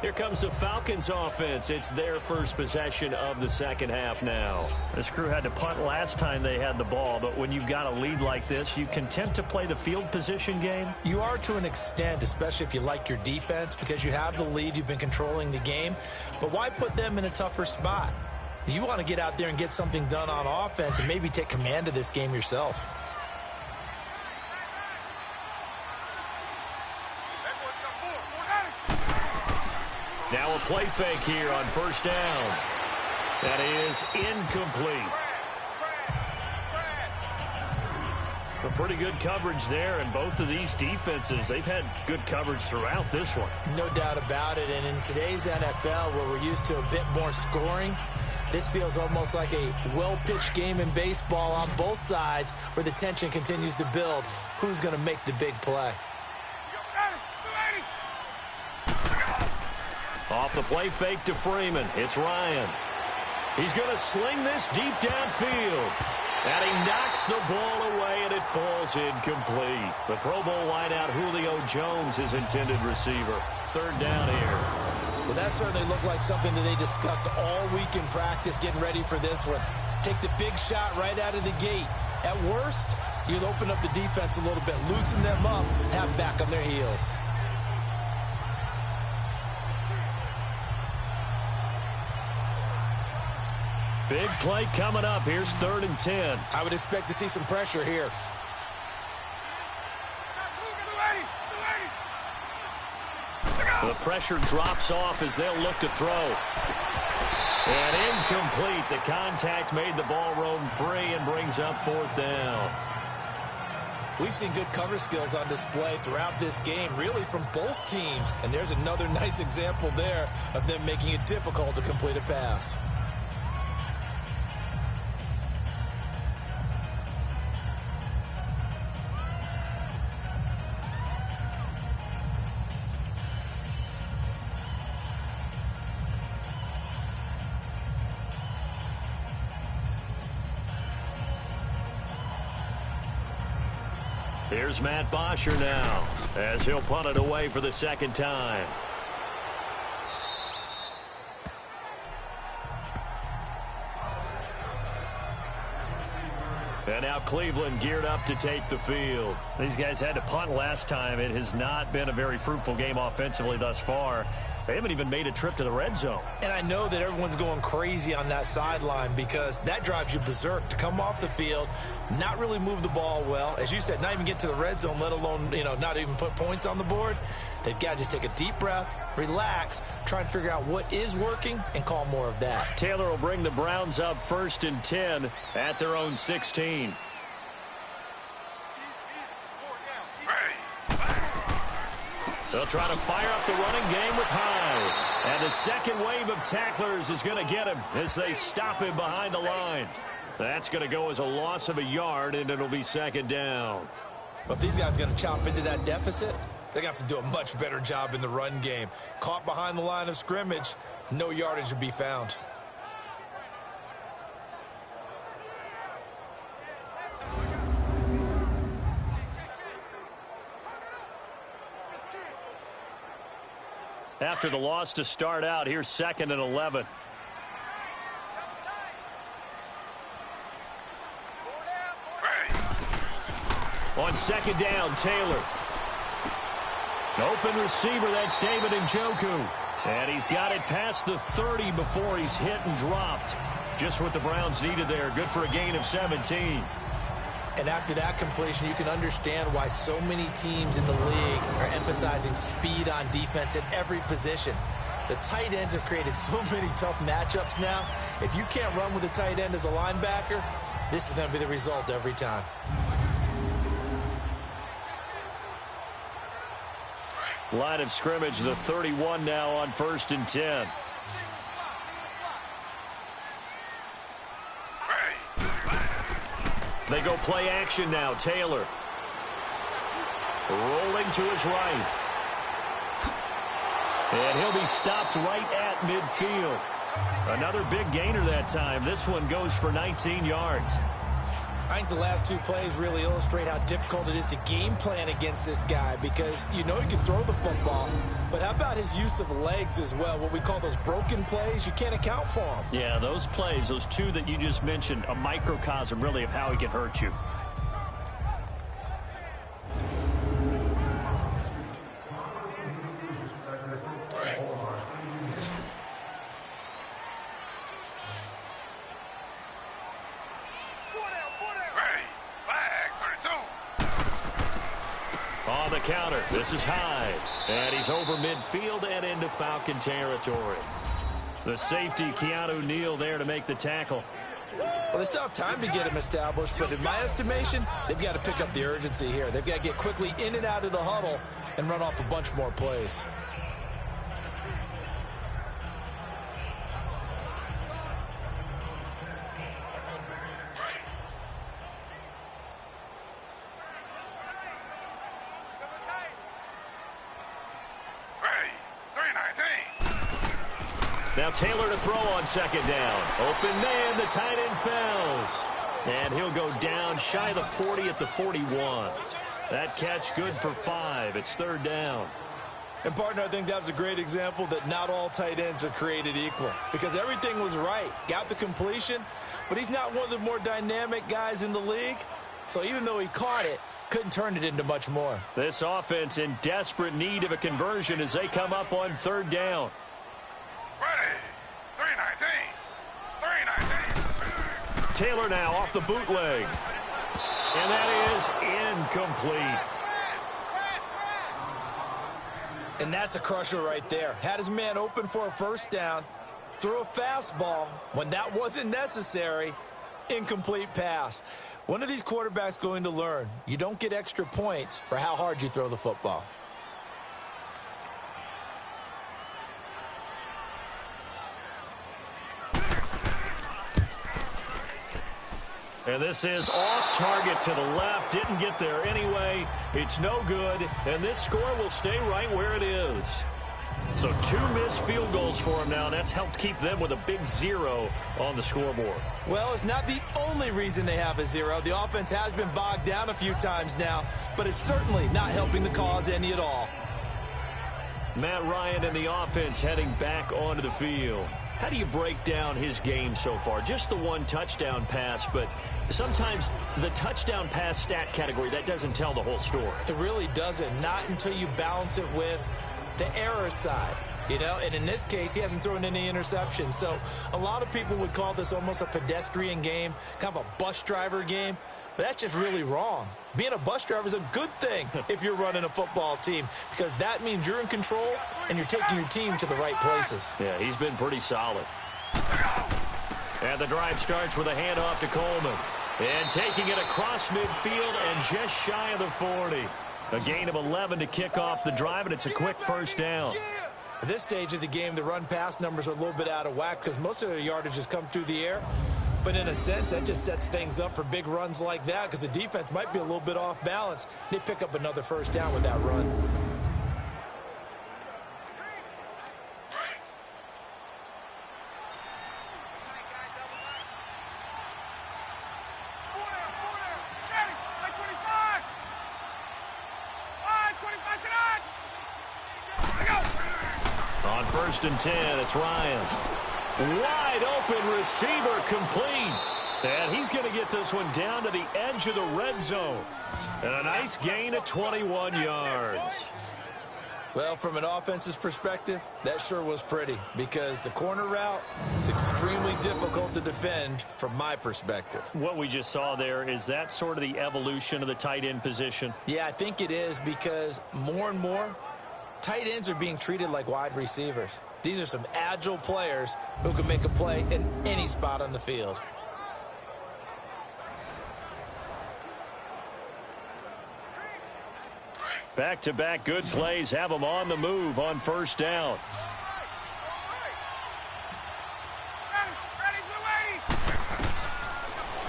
Here comes the Falcons offense. It's their first possession of the 2nd half now. This crew had to punt last time they had the ball, but when you've got a lead like this, you content to play the field position game? You are to an extent, especially if you like your defense, because you have the lead, you've been controlling the game. But why put them in a tougher spot? You want to get out there and get something done on offense and maybe take command of this game yourself. Now a play fake here on 1st down. That is incomplete. A pretty good coverage there, and both of these defenses, they've had good coverage throughout this one. No doubt about it, and in today's NFL, where we're used to a bit more scoring, this feels almost like a well-pitched game in baseball on both sides where the tension continues to build. Who's going to make the big play? Off the play fake to Freeman. It's Ryan. He's going to sling this deep downfield. And he knocks the ball away, and it falls incomplete. The Pro Bowl wideout Julio Jones, his intended receiver. 3rd down here. Well, that certainly looked like something that they discussed all week in practice getting ready for this one. Take the big shot right out of the gate. At worst, you'll open up the defense a little bit, loosen them up, have them back on their heels. Big play coming up. Here's 3rd and 10. I would expect to see some pressure here. The pressure drops off as they'll look to throw. And incomplete. The contact made the ball roam free and brings up 4th down. We've seen good cover skills on display throughout this game, really from both teams. And there's another nice example there of them making it difficult to complete a pass. Here's Matt Bosher now as he'll punt it away for the 2nd time. And now Cleveland geared up to take the field. These guys had to punt last time. It has not been a very fruitful game offensively thus far. They haven't even made a trip to the red zone. And I know that everyone's going crazy on that sideline because that drives you berserk to come off the field, not really move the ball well. As you said, not even get to the red zone, let alone, not even put points on the board. They've got to just take a deep breath, relax, try and figure out what is working, and call more of that. Taylor will bring the Browns up 1st and 10 at their own 16. They'll try to fire up the running game with Hyde. And the second wave of tacklers is going to get him as they stop him behind the line. That's going to go as a loss of a yard, and it'll be 2nd down. But if these guys are going to chop into that deficit, they're going to have to do a much better job in the run game. Caught behind the line of scrimmage, no yardage to be found. After the loss to start out, here's 2nd and 11. On 2nd down, Taylor. Open receiver, that's David Njoku. And he's got it past the 30 before he's hit and dropped. Just what the Browns needed there. Good for a gain of 17. And after that completion, you can understand why so many teams in the league are emphasizing speed on defense at every position. The tight ends have created so many tough matchups now. If you can't run with a tight end as a linebacker, this is going to be the result every time. Line of scrimmage, the 31 now on 1st and 10. They go play action now. Taylor rolling to his right. And he'll be stopped right at midfield. Another big gainer that time. This one goes for 19 yards. I think the last 2 plays really illustrate how difficult it is to game plan against this guy because he can throw the football, but how about his use of legs as well? What we call those broken plays, you can't account for them. Yeah, those plays, those 2 that you just mentioned, a microcosm really of how he can hurt you. On the counter, this is Hyde. And he's over midfield and into Falcon territory. The safety, Keanu Neal, there to make the tackle. Well, they still have time to get him established, but in my estimation, they've got to pick up the urgency here. They've got to get quickly in and out of the huddle and run off a bunch more plays. Now Taylor to throw on 2nd down. Open man, the tight end falls. And he'll go down shy of the 40 at the 41. That catch good for 5. It's 3rd down. And, partner, I think that was a great example that not all tight ends are created equal because everything was right. Got the completion, but he's not one of the more dynamic guys in the league. So even though he caught it, couldn't turn it into much more. This offense in desperate need of a conversion as they come up on 3rd down. Ready. 3-19. Taylor now off the bootleg. And that is incomplete. And that's a crusher right there. Had his man open for a 1st down. Threw a fastball when that wasn't necessary. Incomplete pass. One of these quarterbacks going to learn. You don't get extra points for how hard you throw the football. And this is off target to the left. Didn't get there anyway. It's no good. And this score will stay right where it is. So 2 missed field goals for him now. And that's helped keep them with a big 0 on the scoreboard. Well, it's not the only reason they have a 0. The offense has been bogged down a few times now. But it's certainly not helping the cause any at all. Matt Ryan and the offense heading back onto the field. How do you break down his game so far? Just the one touchdown pass, but sometimes the touchdown pass stat category, that doesn't tell the whole story. It really doesn't. Not until you balance it with the error side. You know, and in this case, he hasn't thrown any interceptions. So a lot of people would call this almost a pedestrian game, kind of a bus driver game. But that's just really wrong. Being a bus driver is a good thing if you're running a football team, because that means you're in control and you're taking your team to the right places. Yeah, he's been pretty solid. And the drive starts with a handoff to Coleman. And taking it across midfield and just shy of the 40. A gain of 11 to kick off the drive, and it's a quick first down. At this stage of the game, the run-pass numbers are a little bit out of whack because most of their yardage has come through the air. But in a sense, that just sets things up for big runs like that because the defense might be a little bit off balance. They pick up another first down with that run. On 1st and 10, it's Ryan. Wide open receiver complete. And he's going to get this one down to the edge of the red zone. And a nice gain of 21 yards. Well, from an offensive perspective, that sure was pretty because the corner route is extremely difficult to defend from my perspective. What we just saw there, is that sort of the evolution of the tight end position? Yeah, I think it is because more and more, tight ends are being treated like wide receivers. These are some agile players who can make a play in any spot on the field. Back-to-back good plays have them on the move on first down.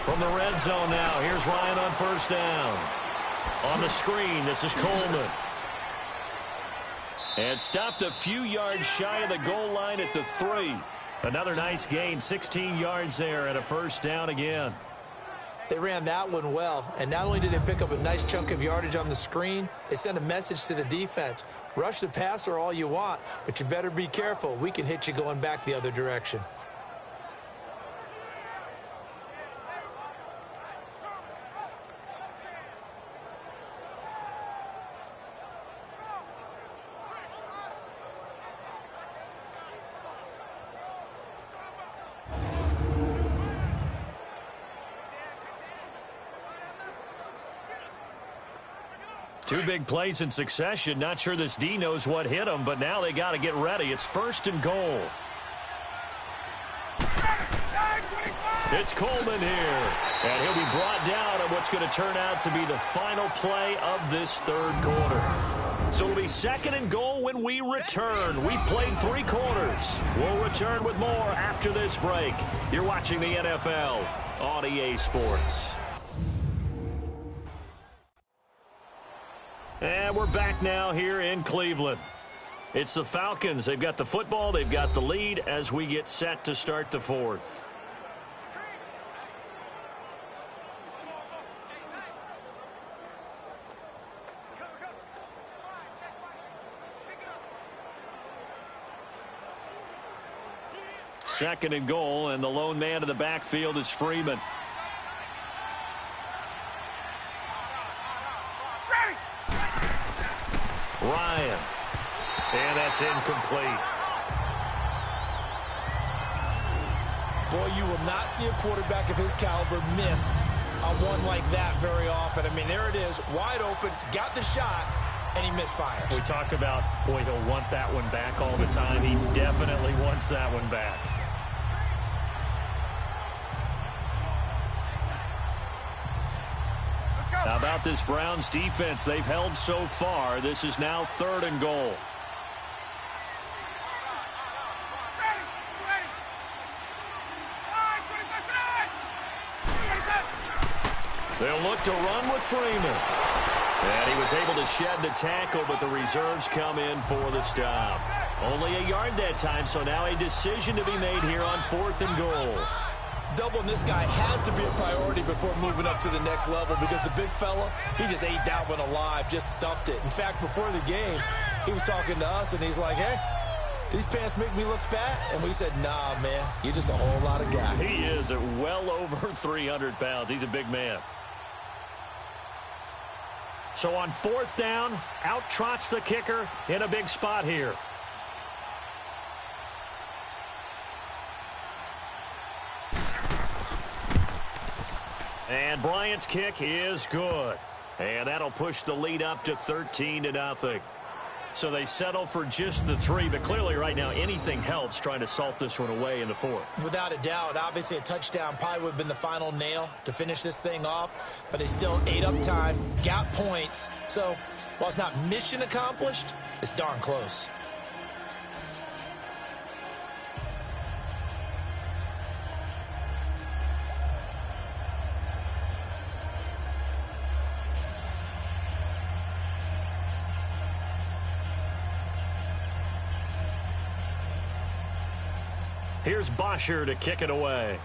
From the red zone now, here's Ryan on first down. On the screen, this is Coleman. And stopped a few yards shy of the goal line at the 3. Another nice gain, 16 yards there, and a first down again. They ran that one well, and not only did they pick up a nice chunk of yardage on the screen, they sent a message to the defense. Rush the passer all you want, but you better be careful. We can hit you going back the other direction. Two big plays in succession. Not sure this D knows what hit him, but now they got to get ready. It's 1st and goal. It's Coleman here. And he'll be brought down on what's going to turn out to be the final play of this 3rd quarter. So it'll be 2nd and goal when we return. We've played 3 quarters. We'll return with more after this break. You're watching the NFL on EA Sports. And we're back now here in Cleveland. It's the Falcons. They've got the football. They've got the lead as we get set to start the 4th. Second and goal, and the lone man in the backfield is Freeman. Ryan. And that's incomplete. Boy, you will not see a quarterback of his caliber miss on one like that very often. I mean, there it is, wide open, got the shot, and he misfires. We talk about, boy, he'll want that one back all the time. He definitely wants that one back. How about this Browns defense? They've held so far. This is now 3rd and goal. They'll look to run with Freeman. And he was able to shed the tackle, but the reserves come in for the stop. Only a yard that time, so now a decision to be made here on 4th and goal. Doubling this guy has to be a priority before moving up to the next level because the big fella, he just ate that one alive, just stuffed it. In fact, before the game, he was talking to us, and he's like, hey, these pants make me look fat? And we said, nah, man, you're just a whole lot of guy. He is at well over 300 pounds. He's a big man. So on 4th down, out trots the kicker in a big spot here. And Bryant's kick is good. And that'll push the lead up to 13-0. So they settle for just the 3, but clearly right now anything helps trying to salt this one away in the 4th. Without a doubt, obviously a touchdown probably would have been the final nail to finish this thing off, but they still ate up time, got points. So while it's not mission accomplished, it's darn close. Here's Bosher to kick it away.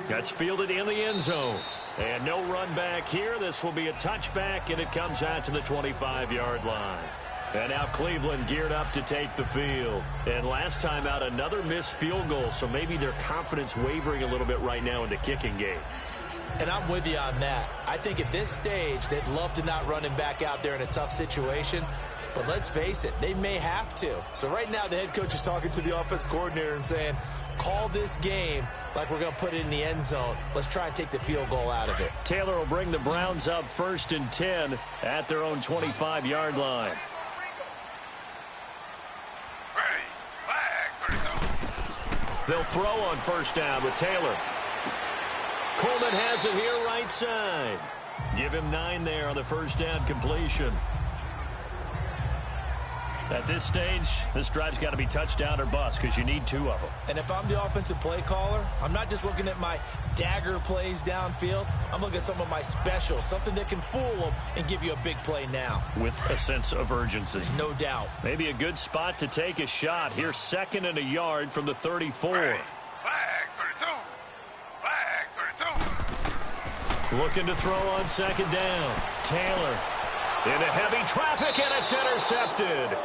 That's fielded in the end zone. And no run back here. This will be a touchback, and it comes out to the 25-yard line. And now Cleveland geared up to take the field. And last time out, another missed field goal, so maybe their confidence wavering a little bit right now in the kicking game. And I'm with you on that. I think at this stage, they'd love to not run him back out there in a tough situation. But let's face it, they may have to. So right now, the head coach is talking to the offense coordinator and saying, call this game like we're going to put it in the end zone. Let's try and take the field goal out of it. Taylor will bring the Browns up 1st and 10 at their own 25-yard line. Ready. Flag 32. They'll throw on 1st down with Taylor. Coleman has it here right side. Give him 9 there on the 1st down completion. At this stage, this drive's got to be touchdown or bust because you need 2 of them. And if I'm the offensive play caller, I'm not just looking at my dagger plays downfield. I'm looking at some of my specials, something that can fool them and give you a big play now. With a sense of urgency. No doubt. Maybe a good spot to take a shot. Here's 2nd and a yard from the 34. Ready. Flag 32. Flag 32. Looking to throw on 2nd down. Taylor into heavy traffic, and it's intercepted.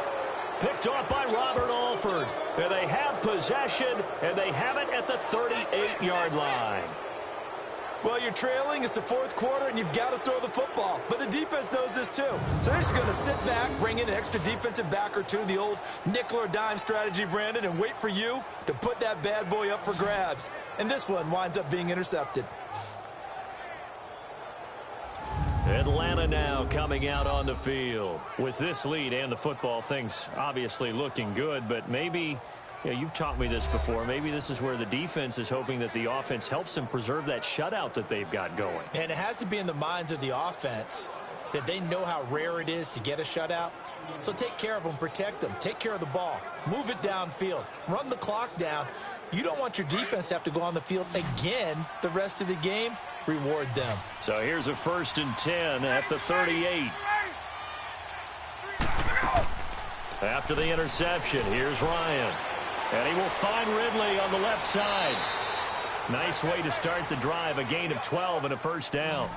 Picked off by Robert Alford. And they have possession, and they have it at the 38-yard line. Well, you're trailing. It's the 4th quarter, and you've got to throw the football. But the defense knows this, too. So they're just going to sit back, bring in an extra defensive back or 2, the old nickel or dime strategy, Brandon, and wait for you to put that bad boy up for grabs. And this one winds up being intercepted. Atlanta now coming out on the field. With this lead and the football, things obviously looking good, but maybe, you've taught me this before, maybe this is where the defense is hoping that the offense helps them preserve that shutout that they've got going. And it has to be in the minds of the offense that they know how rare it is to get a shutout. So take care of them, protect them, take care of the ball, move it downfield, run the clock down. You don't want your defense to have to go on the field again the rest of the game. Reward them. So here's a 1st and 10 at the 38. After the interception, here's Ryan. And he will find Ridley on the left side. Nice way to start the drive, a gain of 12 and a 1st down.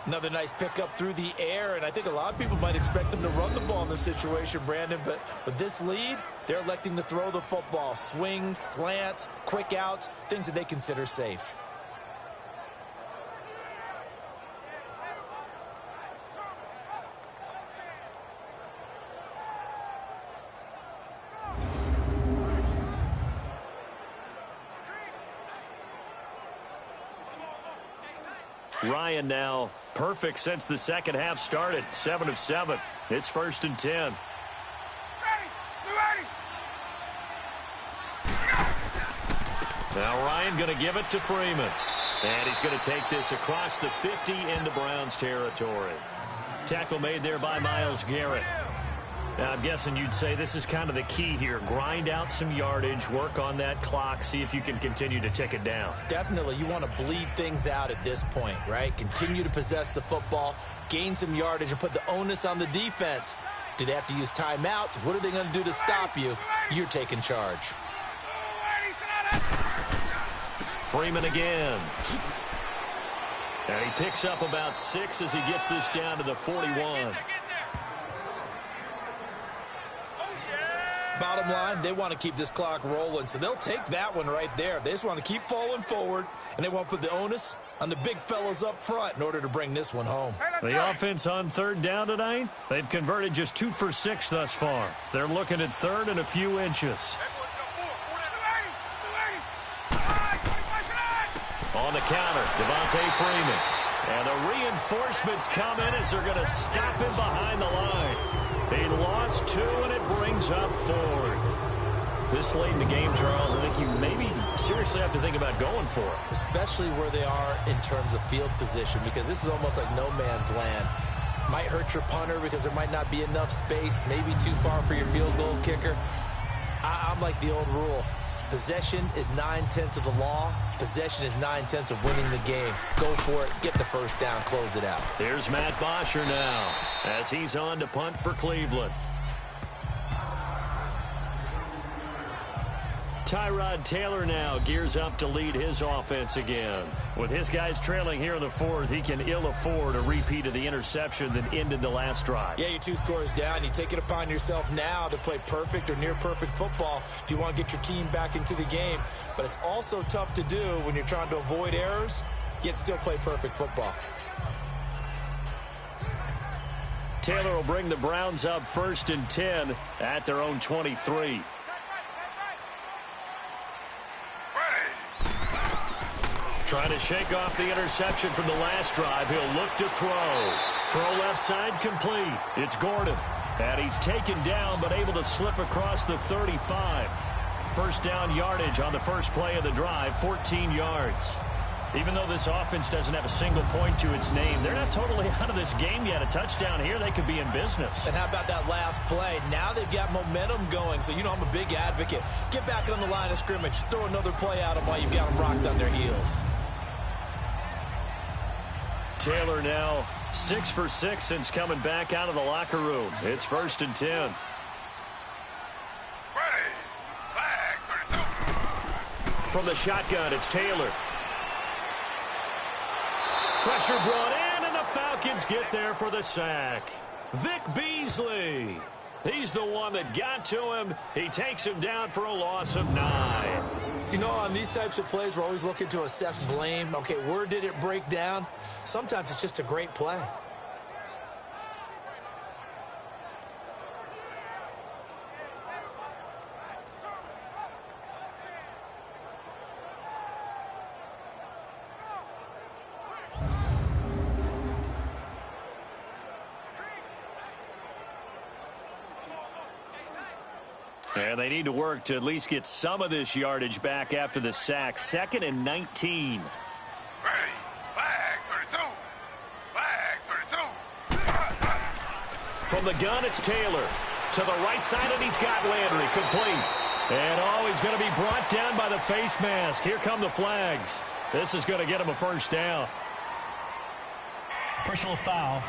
Another nice pickup through the air, and I think a lot of people might expect them to run the ball in this situation, Brandon, but with this lead, they're electing to throw the football. Swings, slants, quick outs, things that they consider safe. Ryan now perfect since the 2nd half started. 7 of 7. It's 1st and 10. Now Ryan going to give it to Freeman. And he's going to take this across the 50 into Browns territory. Tackle made there by Myles Garrett. Now, I'm guessing you'd say this is kind of the key here. Grind out some yardage, work on that clock, see if you can continue to tick it down. Definitely. You want to bleed things out at this point, right? Continue to possess the football, gain some yardage, and put the onus on the defense. Do they have to use timeouts? What are they going to do to stop you? You're taking charge. Freeman again. And he picks up about 6 as he gets this down to the 41. Bottom line, they want to keep this clock rolling, so they'll take that one right there. They just want to keep falling forward, and they want to put the onus on the big fellas up front in order to bring this one home. The offense on third down tonight, they've converted just 2 for 6 thus far. They're looking at third and a few inches. On the counter, Devontae Freeman. And the reinforcements come in as they're going to stop him behind the line. He lost 2, and it brings up 4th. This late in the game, Charles, I think you maybe seriously have to think about going for it. Especially where they are in terms of field position, because this is almost like no man's land. Might hurt your punter because there might not be enough space, maybe too far for your field goal kicker. I'm like the old rule. Possession is 9/10 of the law. Possession is 9/10 of winning the game. Go for it. Get the first down. Close it out. Here's Matt Bosher now as he's on to punt for Cleveland. Tyrod Taylor now gears up to lead his offense again. With his guys trailing here in the 4th, he can ill afford a repeat of the interception that ended the last drive. Yeah, you're 2 scores down. You take it upon yourself now to play perfect or near perfect football if you want to get your team back into the game. But it's also tough to do when you're trying to avoid errors, yet still play perfect football. Taylor will bring the Browns up 1st and 10 at their own 23. Trying to shake off the interception from the last drive. He'll look to throw. Throw left side complete. It's Gordon. And he's taken down but able to slip across the 35. First down yardage on the first play of the drive, 14 yards. Even though this offense doesn't have a single point to its name, they're not totally out of this game yet. A touchdown here, they could be in business. And how about that last play? Now they've got momentum going, so you know I'm a big advocate. Get back on the line of scrimmage. Throw another play at them while you've got them rocked on their heels. Taylor now 6 for 6 since coming back out of the locker room. It's 1st and 10. From the shotgun, it's Taylor. Pressure brought in, and the Falcons get there for the sack. Vic Beasley. He's the one that got to him. He takes him down for a loss of 9. You know, on these types of plays, we're always looking to assess blame. Okay, where did it break down? Sometimes it's just a great play. And they need to work to at least get some of this yardage back after the sack. 2nd and 19. Ready. Flag 32. Flag 32. From the gun, it's Taylor. To the right side, and he's got Landry complete. And, he's going to be brought down by the face mask. Here come the flags. This is going to get him a first down. Personal foul.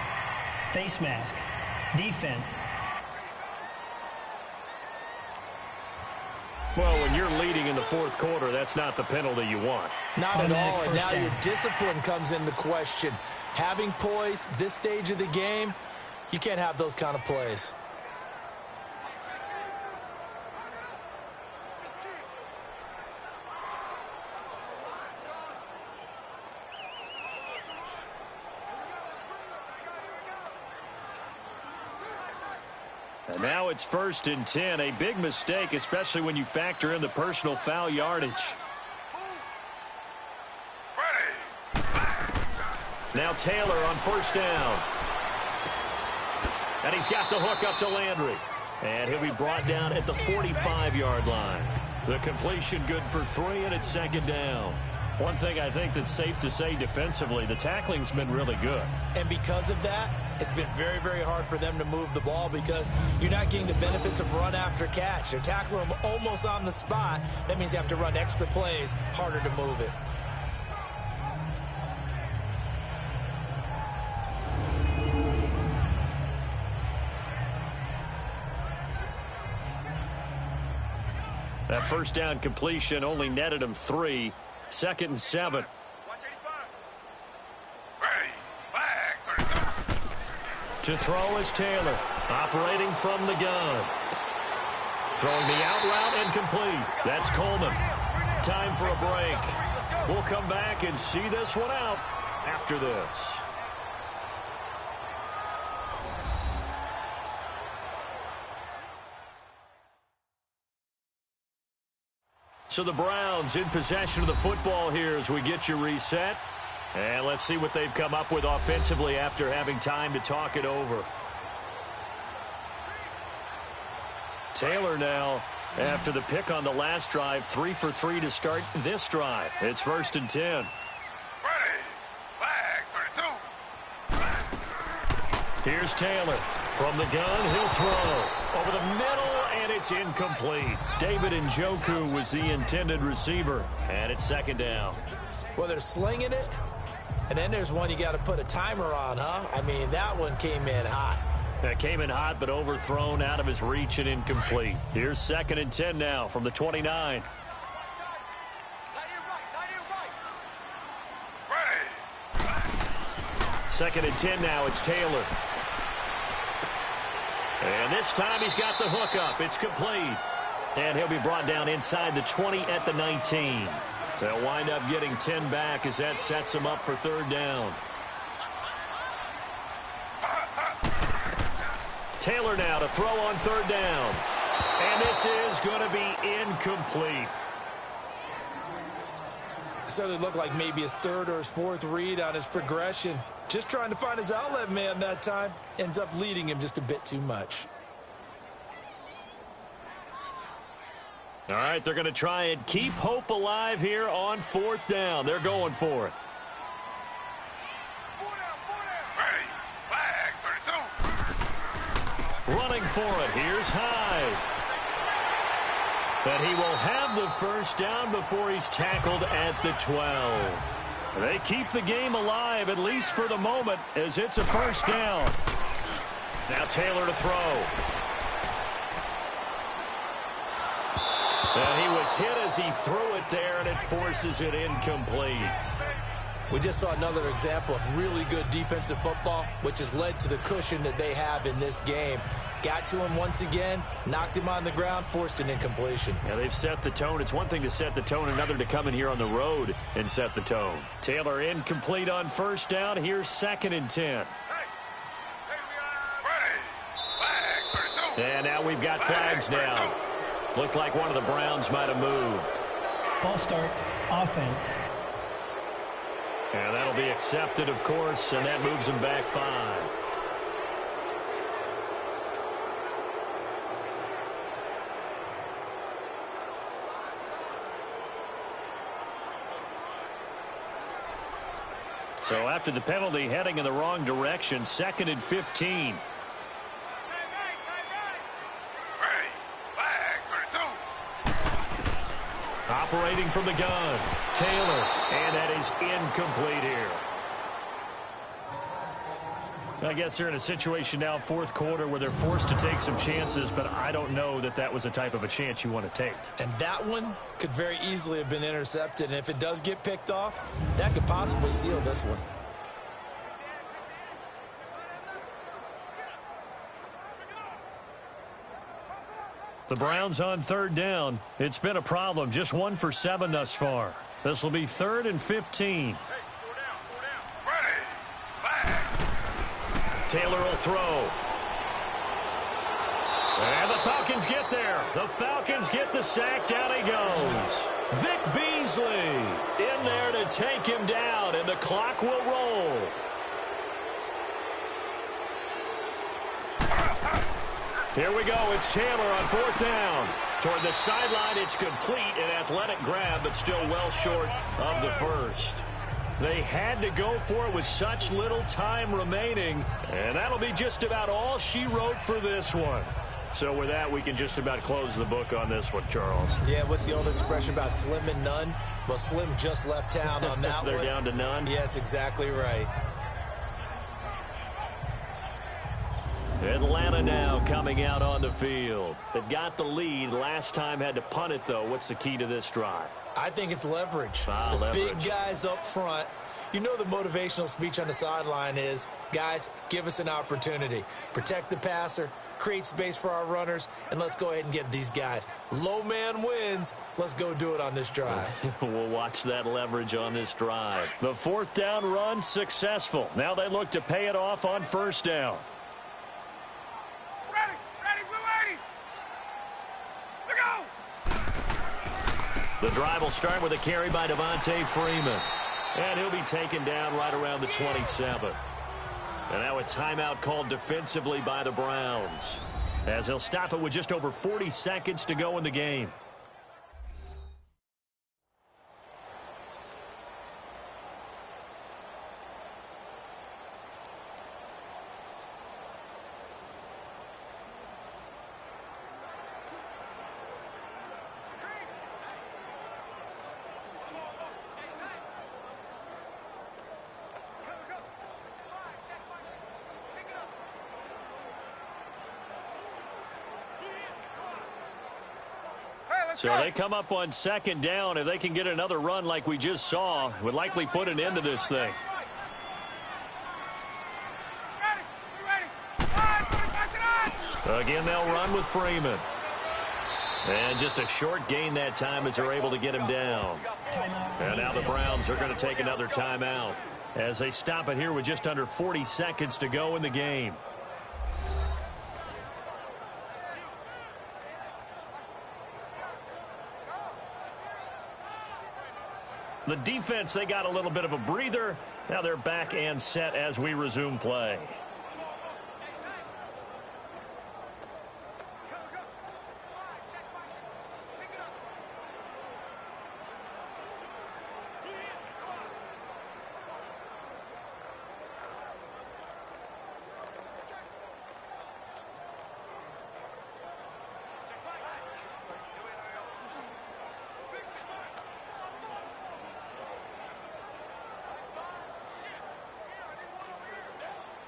Face mask. Defense. Well, when you're leading in the 4th quarter, that's not the penalty you want. Not at all, and now down. your discipline comes into question. Having poise this stage of the game, you can't have those kind of plays. And now it's 1st and 10. A big mistake, especially when you factor in the personal foul yardage. Now Taylor on 1st down. And he's got the hook up to Landry. And he'll be brought down at the 45-yard line. The completion good for 3, and it's 2nd down. One thing I think that's safe to say defensively, the tackling's been really good. And because of that, it's been very, very hard for them to move the ball because you're not getting the benefits of run after catch. They're tackling them almost on the spot. That means you have to run extra plays, harder to move it. That first down completion only netted him 3. 2nd and 7. To throw is Taylor, operating from the gun. Throwing the out route incomplete. That's Coleman. Time for a break. We'll come back and see this one out after this. So the Browns in possession of the football here as we get you reset. And let's see what they've come up with offensively after having time to talk it over. Taylor now, after the pick on the last drive, 3 for 3 to start this drive. It's 1st and 10. Ready. Flag 32. Here's Taylor. From the gun, he'll throw. Over the middle, and it's incomplete. David Njoku was the intended receiver. And it's 2nd down. Well, they're slinging it. And then there's one you got to put a timer on, huh? I mean, that one came in hot. That came in hot, but overthrown, out of his reach, and incomplete. Here's 2nd and 10 now from the 29. Ready. 2nd and 10 now. It's Taylor. And this time he's got the hook up. It's complete. And he'll be brought down inside the 20 at the 19. They'll wind up getting 10 back as that sets them up for 3rd down. Taylor now to throw on 3rd down. And this is going to be incomplete. Certainly looked like maybe his 3rd or his 4th read on his progression. Just trying to find his outlet man that time. Ends up leading him just a bit too much. All right, they're going to try and keep hope alive here on 4th down. They're going for it. Ready. Flag 32. Running for it. Here's Hyde. And he will have the 1st down before he's tackled at the 12. They keep the game alive, at least for the moment, as it's a 1st down. Now Taylor to throw. And he was hit as he threw it there, and it forces it incomplete. We just saw another example of really good defensive football, which has led to the cushion that they have in this game. Got to him once again, knocked him on the ground, forced an incompletion. Yeah, they've set the tone. It's one thing to set the tone, another to come in here on the road and set the tone. Taylor incomplete on 1st down. Here's 2nd and 10. Ready. Flag 32. And now we've got flags now. Looked like one of the Browns might have moved. False start, offense. And that'll be accepted, of course, and that moves them back 5. So after the penalty, heading in the wrong direction, 2nd and 15. Operating from the gun, Taylor, and that is incomplete here. I guess they're in a situation now, 4th quarter, where they're forced to take some chances, but I don't know that that was the type of a chance you want to take. And that one could very easily have been intercepted, and if it does get picked off, that could possibly seal this one. The Browns on 3rd down. It's been a problem. Just 1 for 7 thus far. This will be 3rd and 15. Taylor will throw. And the Falcons get there. The Falcons get the sack. Down he goes. Vic Beasley in there to take him down, and the clock will roll. Here we go. It's Taylor on 4th down. Toward the sideline, it's complete. An athletic grab, but still well short of the 1st. They had to go for it with such little time remaining, and that'll be just about all she wrote for this one. So with that, we can just about close the book on this one, Charles. Yeah, what's the old expression about slim and none? Well, Slim just left town on that They're one. down to none? Yes, exactly right. Atlanta now coming out on the field. They've got the lead. Last time had to punt it, though. What's the key to this drive? I think it's leverage. Leverage. Big guys up front You know the motivational speech on the sideline is, guys, give us an opportunity. Protect the passer, create space for our runners, and let's go ahead and give these guys. Low man wins. Let's go do it on this drive. We'll watch that leverage on this drive. The 4th down run successful. Now they look to pay it off on 1st down. Ready, Blue 80. Look out! The drive will start with a carry by Devontae Freeman. And he'll be taken down right around the 27. And now a timeout called defensively by the Browns, as they'll stop it with just over 40 seconds to go in the game. So they come up on 2nd down. If they can get another run like we just saw, would likely put an end to this thing. Again, they'll run with Freeman. And just a short gain that time as they're able to get him down. And now the Browns are going to take another timeout as they stop it here with just under 40 seconds to go in the game. The defense, they got a little bit of a breather. Now they're back and set as we resume play.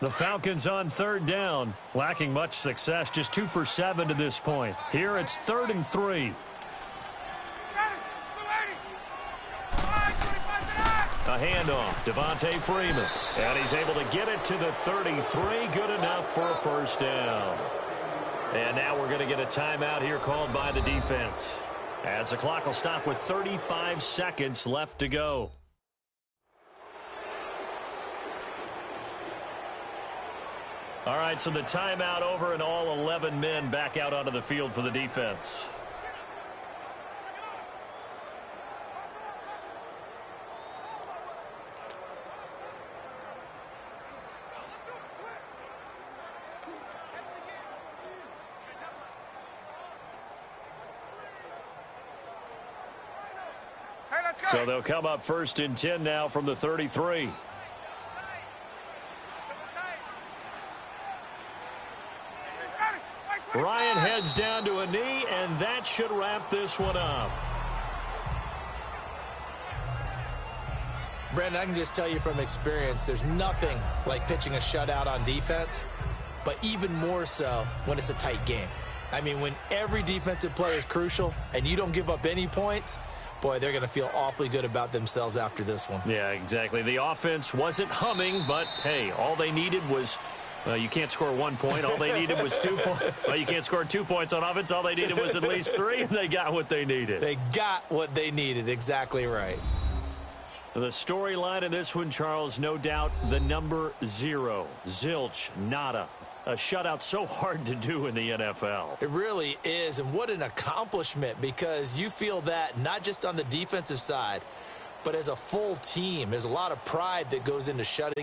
The Falcons on 3rd down, lacking much success, just 2 for 7 to this point. Here it's 3rd and 3. A handoff, Devontae Freeman, and he's able to get it to the 33, good enough for a 1st down. And now we're going to get a timeout here called by the defense, as the clock will stop with 35 seconds left to go. All right, so the timeout over and all 11 men back out onto the field for the defense. So they'll come up 1st and 10 now from the 33. Ryan heads down to a knee, and that should wrap this one up. Brandon, I can just tell you from experience, there's nothing like pitching a shutout on defense, but even more so when it's a tight game. I mean, when every defensive play is crucial and you don't give up any points, boy, they're going to feel awfully good about themselves after this one. Yeah, exactly. The offense wasn't humming, but, hey, all they needed was you can't score 1 point. All they needed was 2 points. Well, you can't score 2 points on offense. All they needed was at least 3, and they got what they needed. They got what they needed. Exactly right. The storyline in this one, Charles, no doubt the number 0. Zilch, nada. A shutout so hard to do in the NFL. It really is, and what an accomplishment, because you feel that not just on the defensive side, but as a full team. There's a lot of pride that goes into shutting